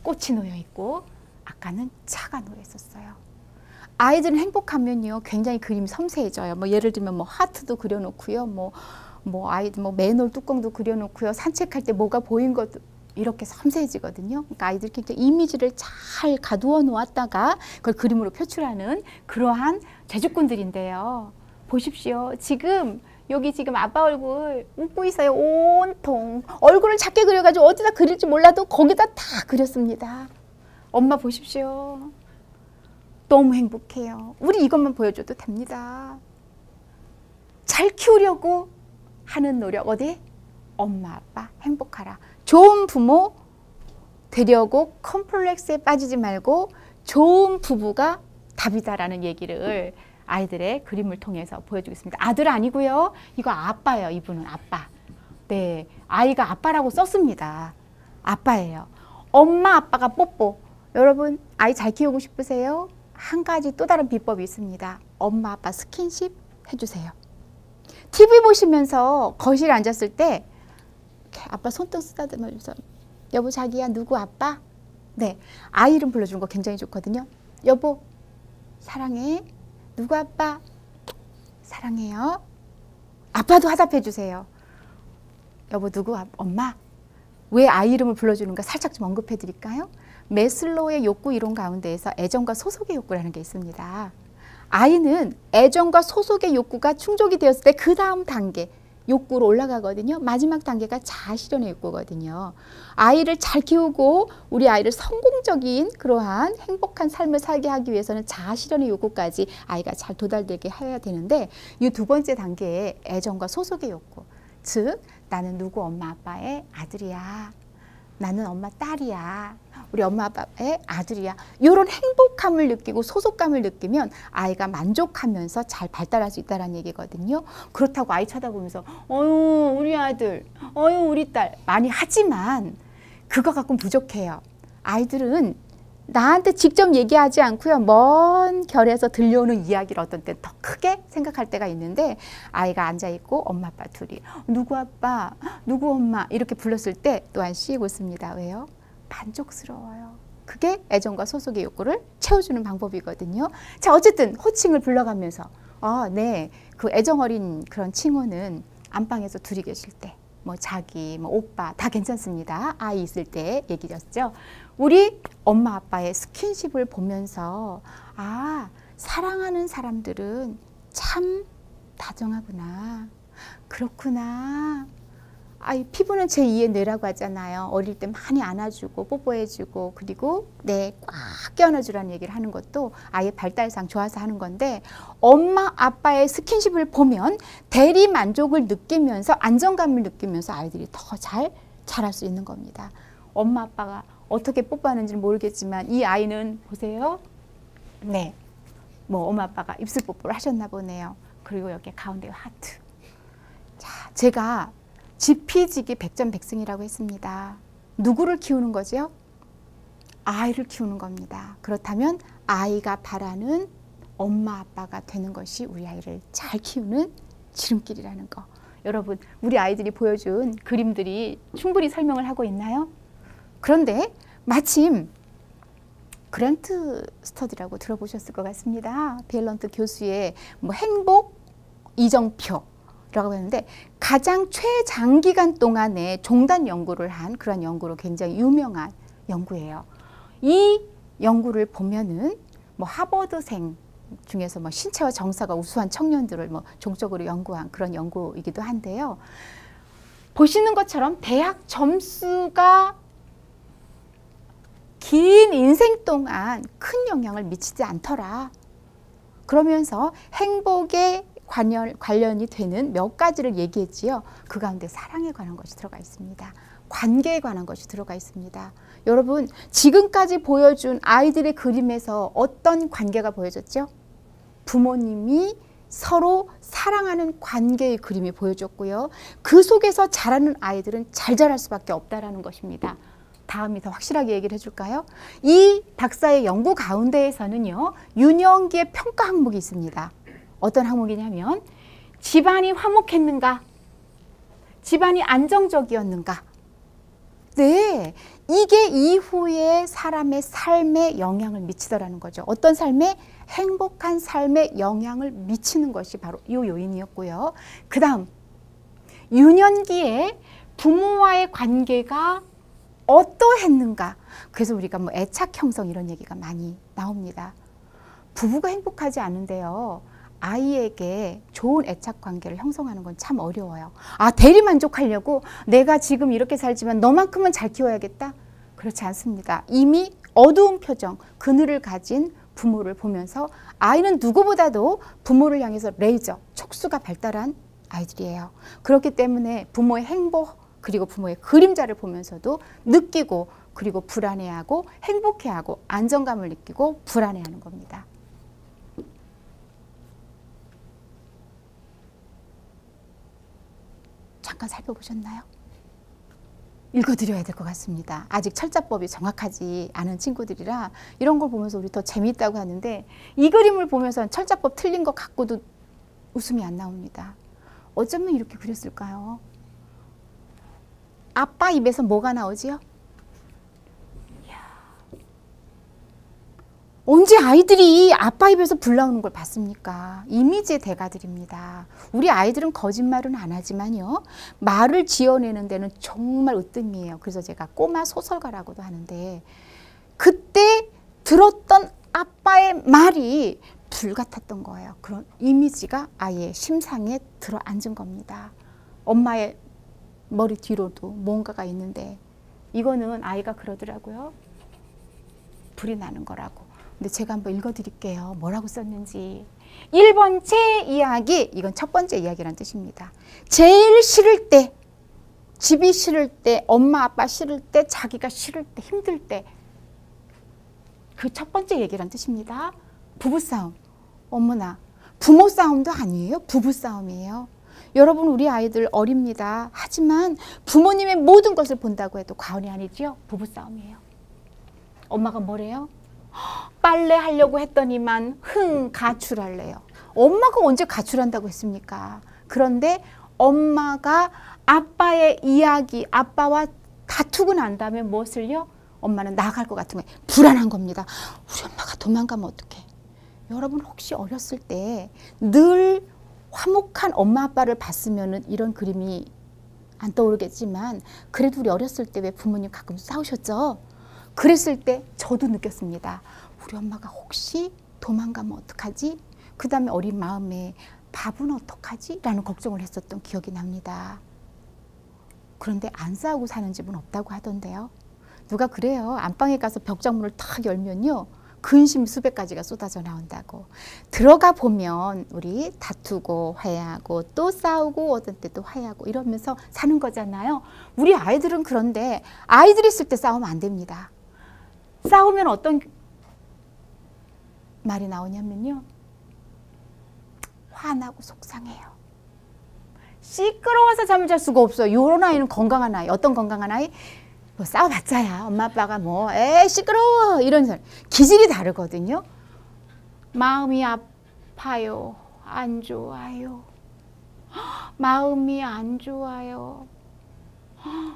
꽃이 놓여 있고 아까는 차가 놓여 있었어요. 아이들은 행복하면요 굉장히 그림이 섬세해져요. 뭐 예를 들면 뭐 하트도 그려놓고요, 뭐 아이들 뭐 맨홀 뚜껑도 그려놓고요, 산책할 때 뭐가 보인 것도 이렇게 섬세해지거든요. 그러니까 아이들이 굉장히 이미지를 잘 가두어 놓았다가 그걸 그림으로 표출하는 그러한 재주꾼들인데요. 보십시오. 지금 여기 지금 아빠 얼굴 웃고 있어요. 온통 얼굴을 작게 그려가지고 어디다 그릴지 몰라도 거기다 다 그렸습니다. 엄마 보십시오. 너무 행복해요. 우리 이것만 보여줘도 됩니다. 잘 키우려고 하는 노력 어디? 엄마 아빠 행복하라. 좋은 부모 되려고 컴플렉스에 빠지지 말고 좋은 부부가 답이다라는 얘기를 아이들의 그림을 통해서 보여주겠습니다. 아들 아니고요. 이거 아빠예요. 이분은 아빠. 네, 아이가 아빠라고 썼습니다. 아빠예요. 엄마 아빠가 뽀뽀. 여러분 아이 잘 키우고 싶으세요? 한 가지 또 다른 비법이 있습니다. 엄마 아빠 스킨십 해주세요. TV 보시면서 거실에 앉았을 때 아빠 손등 쓰다듬으면서 여보 자기야 누구 아빠? 네, 아이 이름 불러주는 거 굉장히 좋거든요. 여보 사랑해. 누구 아빠? 사랑해요. 아빠도 화답해 주세요. 여보 누구 엄마? 왜 아이 이름을 불러주는가 살짝 좀 언급해 드릴까요? 매슬로우의 욕구 이론 가운데에서 애정과 소속의 욕구라는 게 있습니다. 아이는 애정과 소속의 욕구가 충족이 되었을 때 그 다음 단계 욕구로 올라가거든요. 마지막 단계가 자아실현의 욕구거든요. 아이를 잘 키우고 우리 아이를 성공적인 그러한 행복한 삶을 살게 하기 위해서는 자아실현의 욕구까지 아이가 잘 도달되게 해야 되는데 이 두 번째 단계의 애정과 소속의 욕구, 즉 나는 누구 엄마 아빠의 아들이야. 나는 엄마 딸이야. 우리 엄마 아빠의 아들이야. 이런 행복함을 느끼고 소속감을 느끼면 아이가 만족하면서 잘 발달할 수 있다는 얘기거든요. 그렇다고 아이 쳐다보면서 어휴 우리 아들, 어휴 우리 딸 많이 하지만 그거 갖고는 부족해요. 아이들은 나한테 직접 얘기하지 않고요. 먼 결에서 들려오는 이야기를 어떤 때 더 크게 생각할 때가 있는데 아이가 앉아있고 엄마 아빠 둘이 누구 아빠, 누구 엄마 이렇게 불렀을 때 또한 씩 웃습니다. 왜요? 만족스러워요. 그게 애정과 소속의 욕구를 채워주는 방법이거든요. 자 어쨌든 호칭을 불러가면서 네, 그 애정 어린 그런 칭호는 안방에서 둘이 계실 때 뭐 자기, 뭐 오빠 다 괜찮습니다. 아이 있을 때 얘기였죠. 우리 엄마 아빠의 스킨십을 보면서 사랑하는 사람들은 참 다정하구나. 그렇구나. 피부는 제2의 뇌라고 하잖아요. 어릴 때 많이 안아주고 뽀뽀해주고 그리고 꽉 껴안아주라는 얘기를 하는 것도 아이의 발달상 좋아서 하는 건데 엄마 아빠의 스킨십을 보면 대리 만족을 느끼면서 안정감을 느끼면서 아이들이 더 잘 자랄 수 있는 겁니다. 엄마 아빠가 어떻게 뽀뽀하는지는 모르겠지만 이 아이는 보세요. 네, 뭐 엄마 아빠가 입술 뽀뽀를 하셨나 보네요. 그리고 여기 가운데 하트. 자, 제가 지피지기 백전백승이라고 했습니다. 누구를 키우는 거죠? 아이를 키우는 겁니다. 그렇다면 아이가 바라는 엄마 아빠가 되는 것이 우리 아이를 잘 키우는 지름길이라는 거. 여러분 우리 아이들이 보여준 그림들이 충분히 설명을 하고 있나요? 그런데 마침 그랜트 스터디라고 들어보셨을 것 같습니다. 벨런트 교수의 뭐 행복 이정표 라고 했는데 가장 최장기간 동안에 종단 연구를 한 그런 연구로 굉장히 유명한 연구예요. 이 연구를 보면은 뭐 하버드생 중에서 뭐 신체와 정서가 우수한 청년들을 뭐 종적으로 연구한 그런 연구이기도 한데요. 보시는 것처럼 대학 점수가 긴 인생 동안 큰 영향을 미치지 않더라. 그러면서 행복의 관련이 되는 몇 가지를 얘기했지요. 그 가운데 사랑에 관한 것이 들어가 있습니다. 관계에 관한 것이 들어가 있습니다. 여러분 지금까지 보여준 아이들의 그림에서 어떤 관계가 보여졌죠? 부모님이 서로 사랑하는 관계의 그림이 보여졌고요. 그 속에서 자라는 아이들은 잘 자랄 수밖에 없다는 것입니다. 다음이 더 확실하게 얘기를 해줄까요? 이 박사의 연구 가운데에서는요. 유년기의 평가 항목이 있습니다. 어떤 항목이냐면 집안이 화목했는가? 집안이 안정적이었는가? 네, 이게 이후에 사람의 삶에 영향을 미치더라는 거죠. 어떤 삶에? 행복한 삶에 영향을 미치는 것이 바로 이 요인이었고요. 그 다음 유년기에 부모와의 관계가 어떠했는가? 그래서 우리가 뭐 애착 형성 이런 얘기가 많이 나옵니다. 부부가 행복하지 않은데요. 아이에게 좋은 애착 관계를 형성하는 건 참 어려워요. 대리 만족하려고 내가 지금 이렇게 살지만 너만큼은 잘 키워야겠다? 그렇지 않습니다. 이미 어두운 표정, 그늘을 가진 부모를 보면서 아이는 누구보다도 부모를 향해서 레이저, 촉수가 발달한 아이들이에요. 그렇기 때문에 부모의 행복 그리고 부모의 그림자를 보면서도 느끼고 그리고 불안해하고 행복해하고 안정감을 느끼고 불안해하는 겁니다. 잠깐 살펴보셨나요? 읽어드려야 될 것 같습니다. 아직 철자법이 정확하지 않은 친구들이라 이런 걸 보면서 우리 더 재미있다고 하는데 이 그림을 보면서 철자법 틀린 것 같고도 웃음이 안 나옵니다. 어쩌면 이렇게 그렸을까요? 아빠 입에서 뭐가 나오지요? 언제 아이들이 아빠 입에서 불 나오는 걸 봤습니까? 이미지의 대가들입니다. 우리 아이들은 거짓말은 안 하지만요. 말을 지어내는 데는 정말 으뜸이에요. 그래서 제가 꼬마 소설가라고도 하는데 그때 들었던 아빠의 말이 불 같았던 거예요. 그런 이미지가 아이의 심상에 들어 앉은 겁니다. 엄마의 머리 뒤로도 뭔가가 있는데 이거는 아이가 그러더라고요. 불이 나는 거라고. 근데 제가 한번 읽어드릴게요. 뭐라고 썼는지. 1번 제 이야기, 이건 첫 번째 이야기란 뜻입니다. 제일 싫을 때, 집이 싫을 때, 엄마 아빠 싫을 때, 자기가 싫을 때, 힘들 때, 그 첫 번째 얘기란 뜻입니다. 부부싸움. 어머나, 부모 싸움도 아니에요. 부부싸움이에요. 여러분, 우리 아이들 어립니다. 하지만 부모님의 모든 것을 본다고 해도 과언이 아니죠. 부부싸움이에요. 엄마가 뭐래요? 빨래 하려고 했더니만 가출할래요. 엄마가 언제 가출한다고 했습니까? 그런데 엄마가 아빠의 이야기, 아빠와 다투고 난 다음에 무엇을요? 엄마는 나갈 것 같은 거예요. 불안한 겁니다. 우리 엄마가 도망가면 어떡해? 여러분 혹시 어렸을 때 늘 화목한 엄마 아빠를 봤으면 이런 그림이 안 떠오르겠지만 그래도 우리 어렸을 때 왜 부모님 가끔 싸우셨죠? 그랬을 때 저도 느꼈습니다. 우리 엄마가 혹시 도망가면 어떡하지? 그 다음에 어린 마음에 밥은 어떡하지? 라는 걱정을 했었던 기억이 납니다. 그런데 안 싸우고 사는 집은 없다고 하던데요. 누가 그래요. 안방에 가서 벽장문을 탁 열면요. 근심 수백 가지가 쏟아져 나온다고. 들어가 보면 우리 다투고 화해하고 또 싸우고 어떤 때 또 화해하고 이러면서 사는 거잖아요. 우리 아이들은 그런데 아이들이 있을 때 싸우면 안 됩니다. 싸우면 어떤 말이 나오냐면요. 화나고 속상해요. 시끄러워서 잠을 잘 수가 없어요. 이런 아이는 건강한 아이. 어떤 건강한 아이? 뭐 싸워봤자야. 엄마 아빠가 뭐 에이 시끄러워 이런 사람. 기질이 다르거든요. 마음이 아파요. 안 좋아요. 마음이 안 좋아요.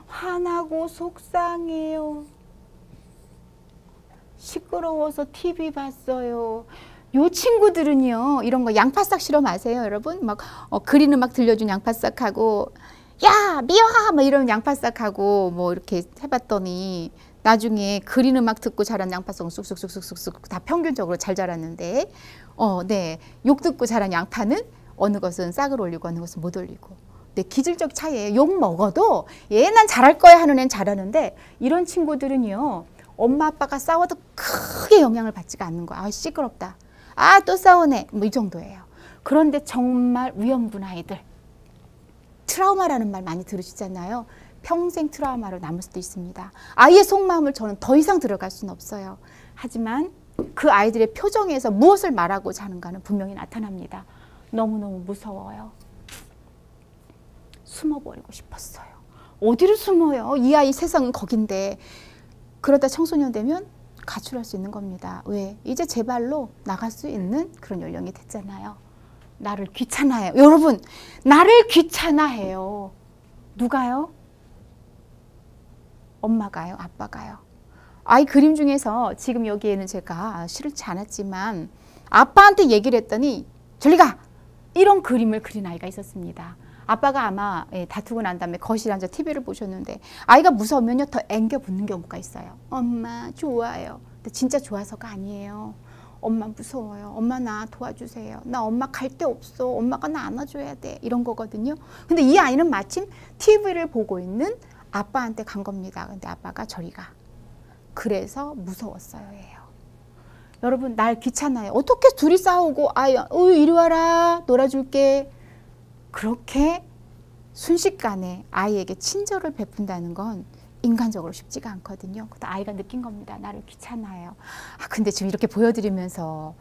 화나고 속상해요. 시끄러워서 TV 봤어요. 요 친구들은요. 이런 거 양파싹 실험 아세요, 여러분? 막 그린 음악 들려준 양파싹하고 야 미워 막 이런 양파싹하고 뭐 이렇게 해봤더니 나중에 그린 음악 듣고 자란 양파싹은 쑥쑥쑥쑥쑥 다 평균적으로 잘 자랐는데 네. 욕 듣고 자란 양파는 어느 것은 싹을 올리고 어느 것은 못 올리고. 네, 기질적 차이예요. 욕 먹어도 얘 난 잘할 거야 하는 애는 잘하는데 이런 친구들은요. 엄마 아빠가 싸워도 크게 영향을 받지가 않는 거야. 아 시끄럽다. 아 또 싸우네. 뭐 이 정도예요. 그런데 정말 위험군 아이들. 트라우마라는 말 많이 들으시잖아요. 평생 트라우마로 남을 수도 있습니다. 아이의 속마음을 저는 더 이상 들어갈 수는 없어요. 하지만 그 아이들의 표정에서 무엇을 말하고자 하는가는 분명히 나타납니다. 너무너무 무서워요. 숨어버리고 싶었어요. 어디를 숨어요? 이 아이 세상은 거긴데. 그러다 청소년 되면 가출할 수 있는 겁니다. 왜? 이제 제 발로 나갈 수 있는 그런 연령이 됐잖아요. 나를 귀찮아해요. 여러분, 나를 귀찮아해요. 누가요? 엄마가요? 아빠가요? 아이 그림 중에서 지금 여기에는 제가 싫지 않았지만 아빠한테 얘기를 했더니 저리 가! 이런 그림을 그린 아이가 있었습니다. 아빠가 아마 다투고 난 다음에 거실에 앉아 TV를 보셨는데 아이가 무서우면요 더 앵겨 붙는 경우가 있어요. 엄마 좋아요. 근데 진짜 좋아서가 아니에요. 엄마 무서워요. 엄마 나 도와주세요. 나 엄마 갈 데 없어. 엄마가 나 안아줘야 돼. 이런 거거든요. 근데 이 아이는 마침 TV를 보고 있는 아빠한테 간 겁니다. 근데 아빠가 저리 가. 그래서 무서웠어요. 예요. 여러분 날 귀찮아요. 어떻게 둘이 싸우고 아이 이리 와라 놀아줄게. 그렇게 순식간에 아이에게 친절을 베푼다는 건 인간적으로 쉽지가 않거든요. 그래서 아이가 느낀 겁니다. 나를 귀찮아해요. 근데 지금 이렇게 보여드리면서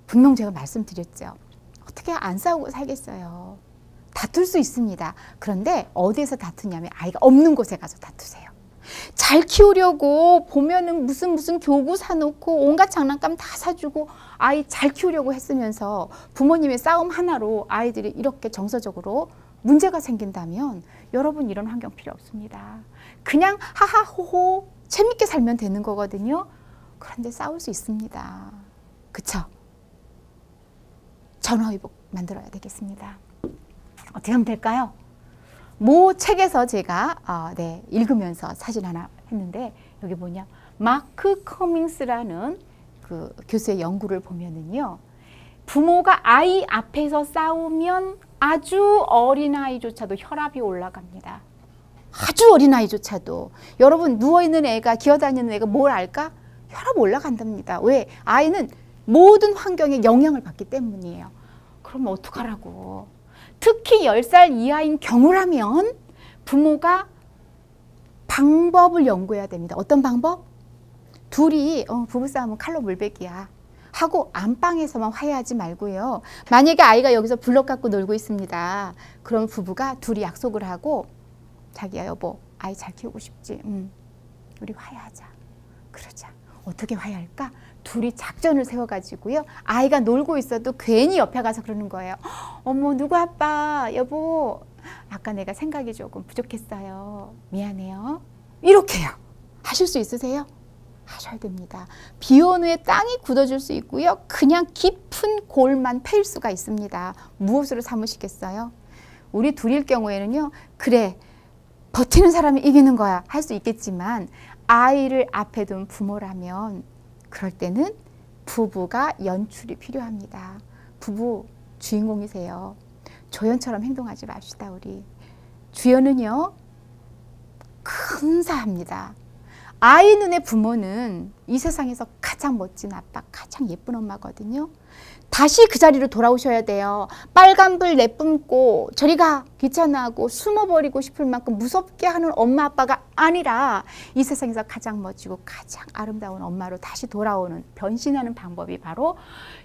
분명 제가 말씀드렸죠. 어떻게 안 싸우고 살겠어요. 다툴 수 있습니다. 그런데 어디에서 다투냐면 아이가 없는 곳에 가서 다투세요. 잘 키우려고 보면은 무슨 교구 사놓고 온갖 장난감 다 사주고 아이 잘 키우려고 했으면서 부모님의 싸움 하나로 아이들이 이렇게 정서적으로 문제가 생긴다면 여러분 이런 환경 필요 없습니다. 그냥 하하호호 재밌게 살면 되는 거거든요. 그런데 싸울 수 있습니다. 그쵸? 전화위복 만들어야 되겠습니다. 어떻게 하면 될까요? 모 책에서 제가 읽으면서 사진 하나 했는데 여기 뭐냐 마크 커밍스라는 그 교수의 연구를 보면은요 부모가 아이 앞에서 싸우면 아주 어린아이조차도 혈압이 올라갑니다. 아주 어린아이조차도. 여러분 누워있는 애가 기어다니는 애가 뭘 알까? 혈압 올라간답니다. 왜? 아이는 모든 환경에 영향을 받기 때문이에요. 그러면 어떡하라고. 특히 10살 이하인 경우라면 부모가 방법을 연구해야 됩니다. 어떤 방법? 둘이 부부싸움은 칼로 물베기야 하고 안방에서만 화해하지 말고요. 만약에 아이가 여기서 블럭 갖고 놀고 있습니다. 그럼 부부가 둘이 약속을 하고 자기야 여보 아이 잘 키우고 싶지? 우리 화해하자. 그러자. 어떻게 화해할까? 둘이 작전을 세워가지고요. 아이가 놀고 있어도 괜히 옆에 가서 그러는 거예요. 어머 누구 아빠 여보 아까 내가 생각이 조금 부족했어요. 미안해요. 이렇게요. 하실 수 있으세요? 하셔야 됩니다. 비온 후에 땅이 굳어질 수 있고요. 그냥 깊은 골만 패일 수가 있습니다. 무엇으로 삼으시겠어요? 우리 둘일 경우에는요. 그래 버티는 사람이 이기는 거야 할 수 있겠지만 아이를 앞에 둔 부모라면 그럴 때는 부부가 연출이 필요합니다. 부부 주인공이세요. 조연처럼 행동하지 맙시다. 우리 주연은요 근사합니다. 아이 눈의 부모는 이 세상에서 가장 멋진 아빠, 가장 예쁜 엄마거든요. 다시 그 자리로 돌아오셔야 돼요. 빨간불 내뿜고 저리가 귀찮아하고 숨어버리고 싶을 만큼 무섭게 하는 엄마 아빠가 아니라 이 세상에서 가장 멋지고 가장 아름다운 엄마로 다시 돌아오는 변신하는 방법이 바로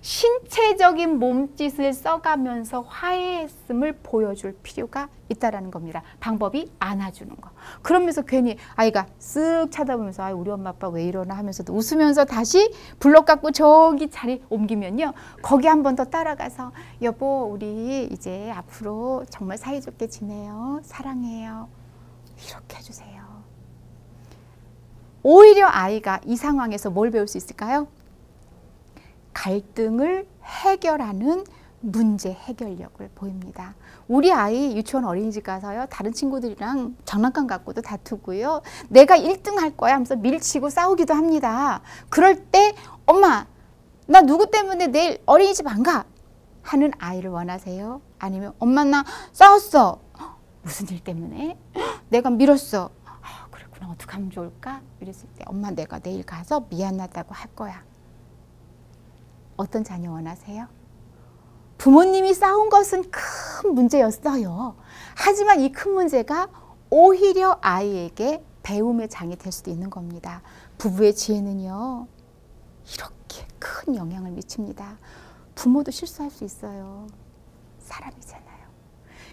신체적인 몸짓을 써가면서 화해했음을 보여줄 필요가 있다는 겁니다. 방법이 안아주는 거. 그러면서 괜히 아이가 쓱 쳐다보면서 우리 엄마 아빠 왜 이러나 하면서도 웃으면서 다시 블럭 갖고 저기 자리 옮기면요. 거기 한 번 더 따라가서 여보 우리 이제 앞으로 정말 사이좋게 지내요. 사랑해요. 이렇게 해주세요. 오히려 아이가 이 상황에서 뭘 배울 수 있을까요? 갈등을 해결하는 문제 해결력을 보입니다. 우리 아이 유치원 어린이집 가서요. 다른 친구들이랑 장난감 갖고도 다투고요. 내가 1등 할 거야 하면서 밀치고 싸우기도 합니다. 그럴 때 엄마 나 누구 때문에 내일 어린이집 안 가? 하는 아이를 원하세요? 아니면 엄마 나 싸웠어. 무슨 일 때문에? 내가 밀었어. 그랬구나. 어떻게 하면 좋을까? 이랬을 때 엄마 내가 내일 가서 미안하다고 할 거야. 어떤 자녀 원하세요? 부모님이 싸운 것은 큰 문제였어요. 하지만 이 큰 문제가 오히려 아이에게 배움의 장이 될 수도 있는 겁니다. 부부의 지혜는요. 이렇게 큰 영향을 미칩니다. 부모도 실수할 수 있어요. 사람이잖아요.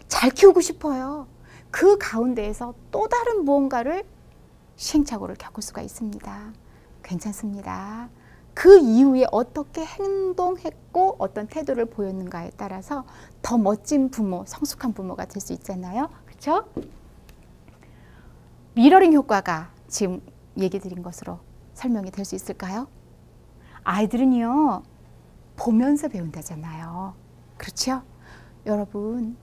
잘 키우고 싶어요. 그 가운데에서 또 다른 무언가를 시행착오를 겪을 수가 있습니다. 괜찮습니다. 그 이후에 어떻게 행동했고 어떤 태도를 보였는가에 따라서 더 멋진 부모, 성숙한 부모가 될 수 있잖아요. 그렇죠? 미러링 효과가 지금 얘기 드린 것으로 설명이 될 수 있을까요? 아이들은요. 보면서 배운다잖아요. 그렇죠? 여러분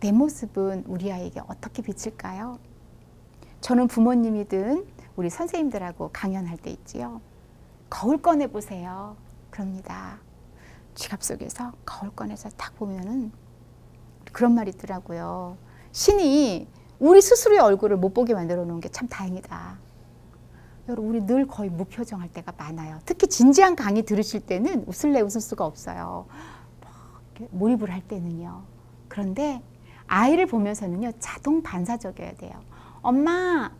내 모습은 우리 아이에게 어떻게 비칠까요? 저는 부모님이든 우리 선생님들하고 강연할 때 있지요. 거울 꺼내보세요. 그럽니다. 지갑 속에서 거울 꺼내서 딱 보면은 그런 말이 있더라고요. 신이 우리 스스로의 얼굴을 못 보게 만들어 놓은 게 참 다행이다. 여러분 우리 늘 거의 무표정할 때가 많아요. 특히 진지한 강의 들으실 때는 웃을래 웃을 수가 없어요. 몰입을 할 때는요. 그런데 아이를 보면서는요. 자동 반사적이어야 돼요. 엄마,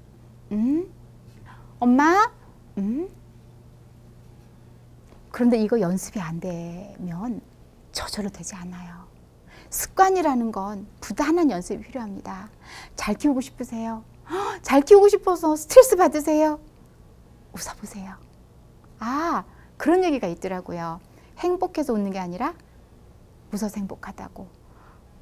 엄마, 그런데 이거 연습이 안 되면 저절로 되지 않아요. 습관이라는 건 부단한 연습이 필요합니다. 잘 키우고 싶으세요? 잘 키우고 싶어서 스트레스 받으세요? 웃어보세요. 아, 그런 얘기가 있더라고요. 행복해서 웃는 게 아니라 웃어서 행복하다고.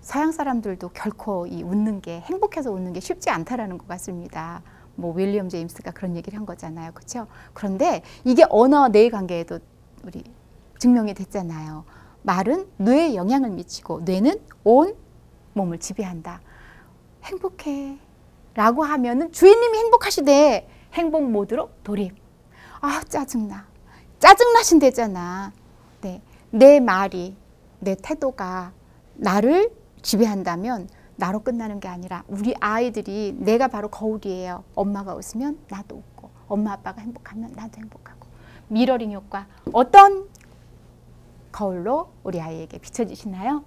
서양 사람들도 결코 이 웃는 게, 행복해서 웃는 게 쉽지 않다라는 것 같습니다. 뭐 윌리엄 제임스가 그런 얘기를 한 거잖아요. 그렇죠? 그런데 이게 언어 뇌 관계에도 우리 증명이 됐잖아요. 말은 뇌에 영향을 미치고 뇌는 온 몸을 지배한다. 행복해 라고 하면은 주인님이 행복하시대. 행복 모드로 돌입. 아, 짜증나. 짜증나신대잖아. 네. 내 말이, 내 태도가 나를 지배한다면 나로 끝나는 게 아니라 우리 아이들이 내가 바로 거울이에요. 엄마가 웃으면 나도 웃고, 엄마 아빠가 행복하면 나도 행복하고. 미러링 효과, 어떤 거울로 우리 아이에게 비춰지시나요?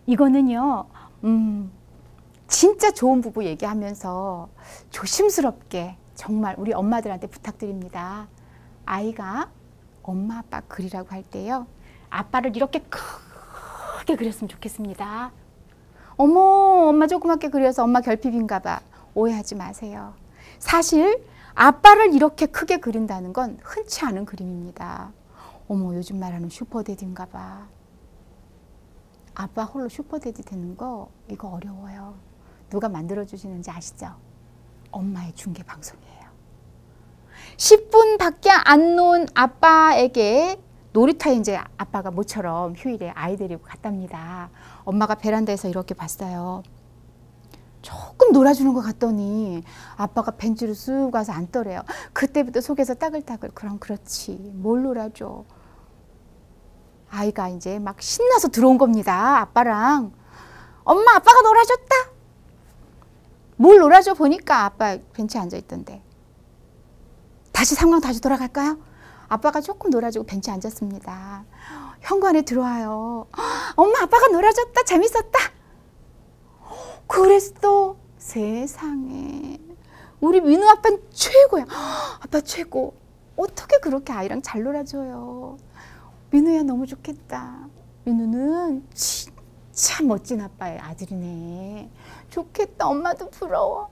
이거는요, 진짜 좋은 부부 얘기하면서 조심스럽게 정말 우리 엄마들한테 부탁드립니다. 아이가 엄마 아빠 그리라고 할 때요, 아빠를 이렇게 크게 그렸으면 좋겠습니다. 어머, 엄마 조그맣게 그려서 엄마 결핍인가 봐. 오해하지 마세요. 사실 아빠를 이렇게 크게 그린다는 건 흔치 않은 그림입니다. 어머, 요즘 말하는 슈퍼데디인가 봐. 아빠 홀로 슈퍼데디 되는 거 이거 어려워요. 누가 만들어주시는지 아시죠? 엄마의 중계방송이에요. 10분밖에 안 논 아빠에게 놀이터에 이제 아빠가 모처럼 휴일에 아이 데리고 갔답니다. 엄마가 베란다에서 이렇게 봤어요. 조금 놀아주는 것 같더니 아빠가 벤치로 쑥 와서 앉더래요. 그때부터 속에서 따글따글. 그럼 그렇지. 뭘 놀아줘. 아이가 이제 막 신나서 들어온 겁니다. 아빠랑. 엄마, 아빠가 놀아줬다. 뭘 놀아줘 보니까 아빠 벤치에 앉아있던데. 상황 다시 돌아갈까요? 아빠가 조금 놀아주고 벤치에 앉았습니다. 현관에 들어와요. 엄마, 아빠가 놀아줬다. 재밌었다. 그랬어. 세상에. 우리 민우 아빠는 최고야. 아빠 최고. 어떻게 그렇게 아이랑 잘 놀아줘요. 민우야, 너무 좋겠다. 민우는 진짜 멋진 아빠의 아들이네. 좋겠다. 엄마도 부러워.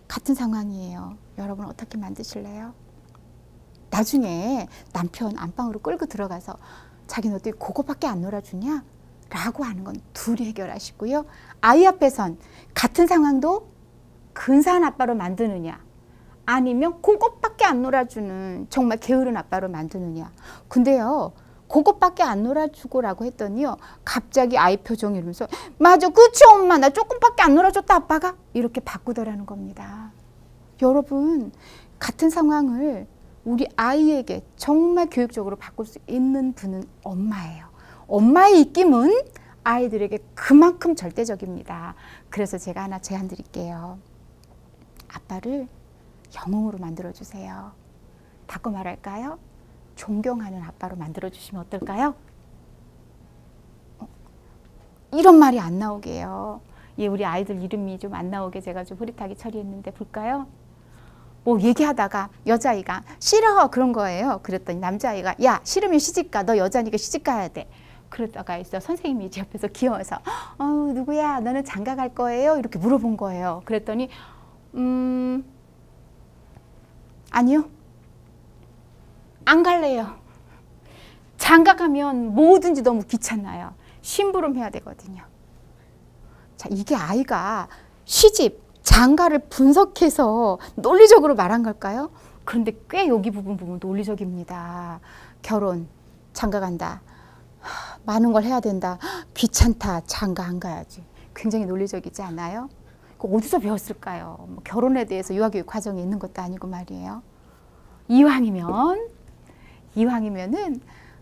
같은 상황이에요. 여러분 어떻게 만드실래요? 나중에 남편 안방으로 끌고 들어가서 자기는 어떻게 그거밖에 안 놀아주냐? 라고 하는 건 둘이 해결하시고요. 아이 앞에선 같은 상황도 근사한 아빠로 만드느냐, 아니면 그것밖에 안 놀아주는 정말 게으른 아빠로 만드느냐. 근데요, 그것밖에 안 놀아주고 라고 했더니요, 갑자기 아이 표정이 이러면서 맞아, 그치 엄마, 나 조금밖에 안 놀아줬다 아빠가. 이렇게 바꾸더라는 겁니다. 여러분, 같은 상황을 우리 아이에게 정말 교육적으로 바꿀 수 있는 분은 엄마예요. 엄마의 입김은 아이들에게 그만큼 절대적입니다. 그래서 제가 하나 제안 드릴게요. 아빠를 영웅으로 만들어주세요. 바꿔 말할까요? 존경하는 아빠로 만들어주시면 어떨까요? 이런 말이 안 나오게 해요. 예, 우리 아이들 이름이 좀 안 나오게 제가 좀 흐릿하게 처리했는데 볼까요? 뭐 얘기하다가 여자아이가 싫어 그런 거예요. 그랬더니 남자아이가 야, 싫으면 시집가. 너 여자니까 시집가야 돼. 그러다가 있어 선생님이 이제 옆에서 귀여워서 누구야? 너는 장가 갈 거예요? 이렇게 물어본 거예요. 그랬더니 아니요. 안 갈래요. 장가 가면 뭐든지 너무 귀찮아요. 심부름 해야 되거든요. 자, 이게 아이가 시집, 장가를 분석해서 논리적으로 말한 걸까요? 그런데 꽤 여기 부분 보면 논리적입니다. 결혼, 장가 간다. 많은 걸 해야 된다. 귀찮다. 장가 안 가야지. 굉장히 논리적이지 않아요? 어디서 배웠을까요? 뭐 결혼에 대해서 유아교육 과정에 있는 것도 아니고 말이에요. 이왕이면은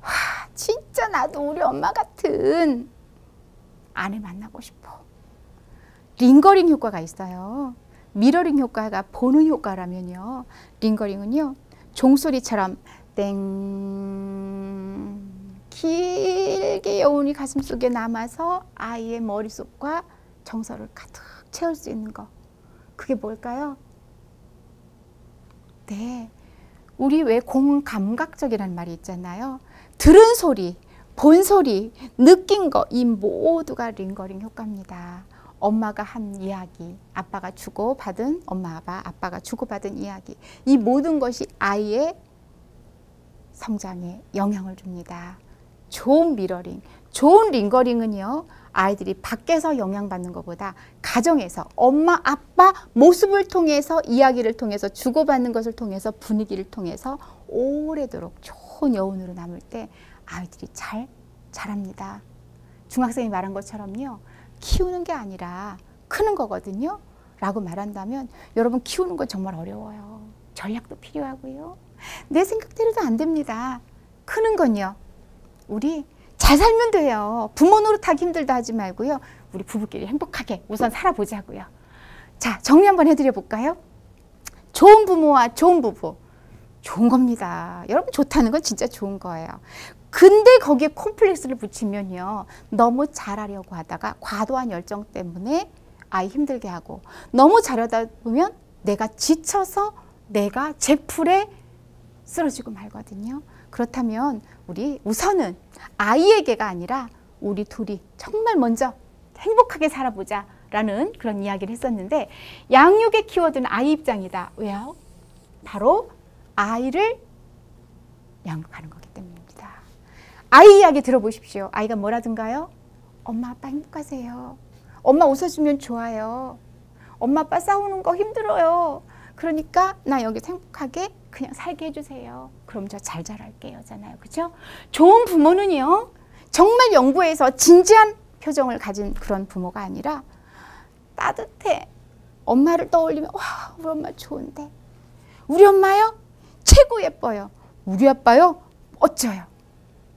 와, 진짜 나도 우리 엄마 같은 아내 만나고 싶어. 링거링 효과가 있어요. 미러링 효과가 보는 효과라면요. 링거링은요, 종소리처럼 땡 길게 여운이 가슴속에 남아서 아이의 머릿속과 정서를 가득 채울 수 있는 거. 그게 뭘까요? 네, 우리 왜 공감각적이라는 말이 있잖아요. 들은 소리, 본소리, 느낀 거, 이 모두가 링거링 효과입니다. 엄마가 한 이야기, 아빠가 주고받은, 아빠가 주고받은 이야기, 이 모든 것이 아이의 성장에 영향을 줍니다. 좋은 미러링, 좋은 링거링은요, 아이들이 밖에서 영향받는 것보다 가정에서 엄마, 아빠 모습을 통해서, 이야기를 통해서, 주고받는 것을 통해서, 분위기를 통해서 오래도록 좋은 여운으로 남을 때 아이들이 잘 자랍니다. 중학생이 말한 것처럼요, 키우는 게 아니라 크는 거거든요 라고 말한다면, 여러분 키우는 건 정말 어려워요. 전략도 필요하고요. 내 생각대로도 안 됩니다. 크는 건요, 우리 잘 살면 돼요. 부모 노릇하기 힘들다 하지 말고요, 우리 부부끼리 행복하게 우선 살아보자고요. 자, 정리 한번 해드려 볼까요? 좋은 부모와 좋은 부부, 좋은 겁니다. 여러분, 좋다는 건 진짜 좋은 거예요. 근데 거기에 콤플렉스를 붙이면요, 너무 잘하려고 하다가 과도한 열정 때문에 아이 힘들게 하고, 너무 잘하다 보면 내가 지쳐서 내가 제풀에 쓰러지고 말거든요. 그렇다면 우리 우선은 아이에게가 아니라 우리 둘이 정말 먼저 행복하게 살아보자 라는 그런 이야기를 했었는데, 양육의 키워드는 아이 입장이다. 왜요? 바로 아이를 양육하는 거기 때문입니다. 아이 이야기 들어보십시오. 아이가 뭐라든가요? 엄마 아빠 행복하세요. 엄마 웃어주면 좋아요. 엄마 아빠 싸우는 거 힘들어요. 그러니까 나 여기서 행복하게 그냥 살게 해주세요. 그럼 저 잘 자랄게요 잖아요. 그죠? 좋은 부모는요, 정말 연구에서 진지한 표정을 가진 그런 부모가 아니라 따뜻해. 엄마를 떠올리면 와, 우리 엄마 좋은데, 우리 엄마요? 최고 예뻐요. 우리 아빠요? 멋져요.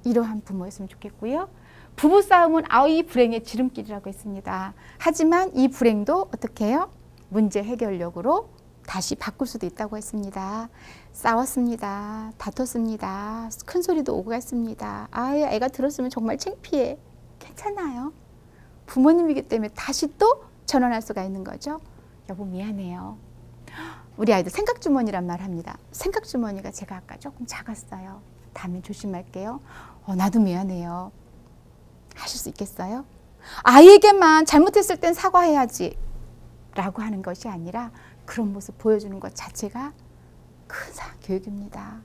이러한 부모였으면 좋겠고요. 부부싸움은 아이 불행의 지름길이라고 했습니다. 하지만 이 불행도 어떻게 해요? 문제 해결력으로 다시 바꿀 수도 있다고 했습니다. 싸웠습니다. 다퉜습니다. 큰 소리도 오고 갔습니다. 애가 들었으면 정말 창피해. 괜찮아요. 부모님이기 때문에 다시 또 전환할 수가 있는 거죠. 여보 미안해요. 우리 아이도 생각주머니란 말 합니다. 생각주머니가 제가 아까 조금 작았어요. 다음에 조심할게요. 나도 미안해요. 하실 수 있겠어요? 아이에게만 잘못했을 땐 사과해야지 라고 하는 것이 아니라 그런 모습 보여주는 것 자체가 큰 교육입니다.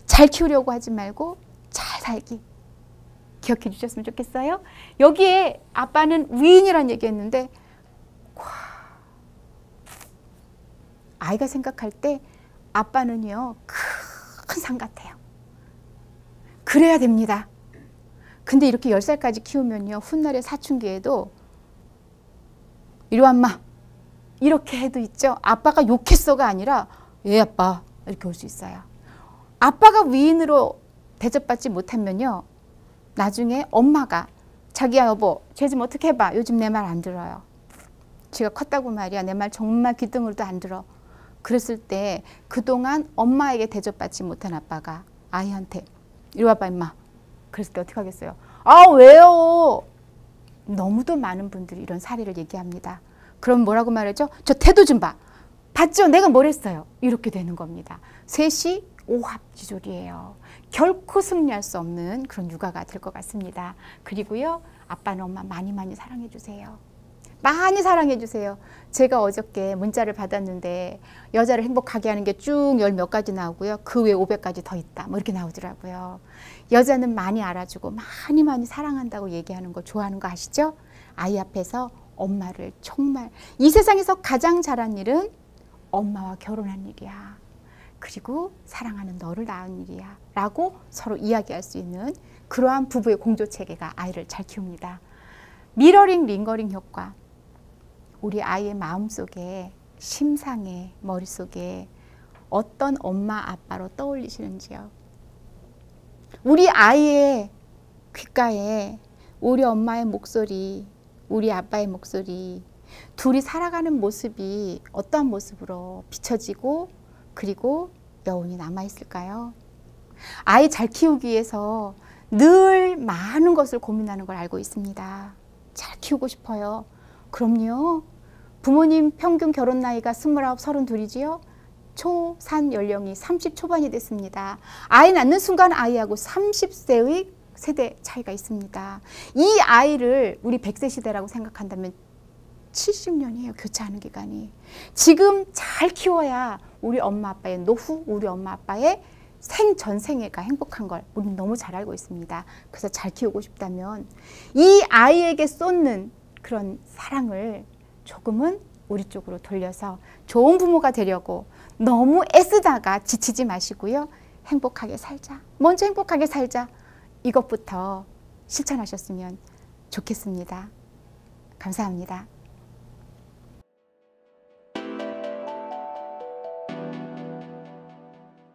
잘 키우려고 하지 말고 잘 살기. 기억해 주셨으면 좋겠어요. 여기에 아빠는 위인이라는 얘기했는데, 아이가 생각할 때 아빠는요, 큰 산 같아요. 그래야 됩니다. 근데 이렇게 10살까지 키우면요, 훗날에 사춘기에도 이리 와 엄마 이렇게 해도 있죠. 아빠가 욕했어가 아니라 예 아빠 이렇게 올 수 있어요. 아빠가 위인으로 대접받지 못하면요, 나중에 엄마가 자기야 여보 쟤 좀 어떻게 해봐. 요즘 내 말 안 들어요. 쥐가 컸다고 말이야. 내 말 정말 귀등으로도 안 들어. 그랬을 때 그동안 엄마에게 대접받지 못한 아빠가 아이한테 이리 와봐 임마. 그랬을 때 어떻게 하겠어요? 아 왜요? 너무도 많은 분들이 이런 사례를 얘기합니다. 그럼 뭐라고 말하죠? 저 태도 좀 봐. 봤죠? 내가 뭘 했어요? 이렇게 되는 겁니다. 셋이 오합지졸이에요. 결코 승리할 수 없는 그런 육아가 될 것 같습니다. 그리고요, 아빠는 엄마 많이 사랑해 주세요. 많이 사랑해 주세요. 제가 어저께 문자를 받았는데 여자를 행복하게 하는 게 쭉 10 몇 가지 나오고요. 그 외에 500가지 더 있다. 뭐 이렇게 나오더라고요. 여자는 많이 알아주고 많이 사랑한다고 얘기하는 거 좋아하는 거 아시죠? 아이 앞에서 엄마를 정말 이 세상에서 가장 잘한 일은 엄마와 결혼한 일이야. 그리고 사랑하는 너를 낳은 일이야. 라고 서로 이야기할 수 있는 그러한 부부의 공조체계가 아이를 잘 키웁니다. 미러링, 링거링 효과. 우리 아이의 마음속에, 심상에, 머릿속에 어떤 엄마, 아빠로 떠올리시는지요. 우리 아이의 귓가에 우리 엄마의 목소리, 우리 아빠의 목소리, 둘이 살아가는 모습이 어떠한 모습으로 비춰지고 그리고 여운이 남아있을까요? 아이 잘 키우기 위해서 늘 많은 것을 고민하는 걸 알고 있습니다. 잘 키우고 싶어요. 그럼요. 부모님 평균 결혼 나이가 29, 32이지요. 초산 연령이 30 초반이 됐습니다. 아이 낳는 순간 아이하고 30세의 세대 차이가 있습니다. 이 아이를 우리 100세 시대라고 생각한다면 70년이에요. 교체하는 기간이. 지금 잘 키워야 우리 엄마 아빠의 노후, 우리 엄마 아빠의 생전생애가 행복한 걸 우리는 너무 잘 알고 있습니다. 그래서 잘 키우고 싶다면 이 아이에게 쏟는 그런 사랑을 조금은 우리 쪽으로 돌려서 좋은 부모가 되려고 너무 애쓰다가 지치지 마시고요. 행복하게 살자. 먼저 행복하게 살자. 이것부터 실천하셨으면 좋겠습니다. 감사합니다.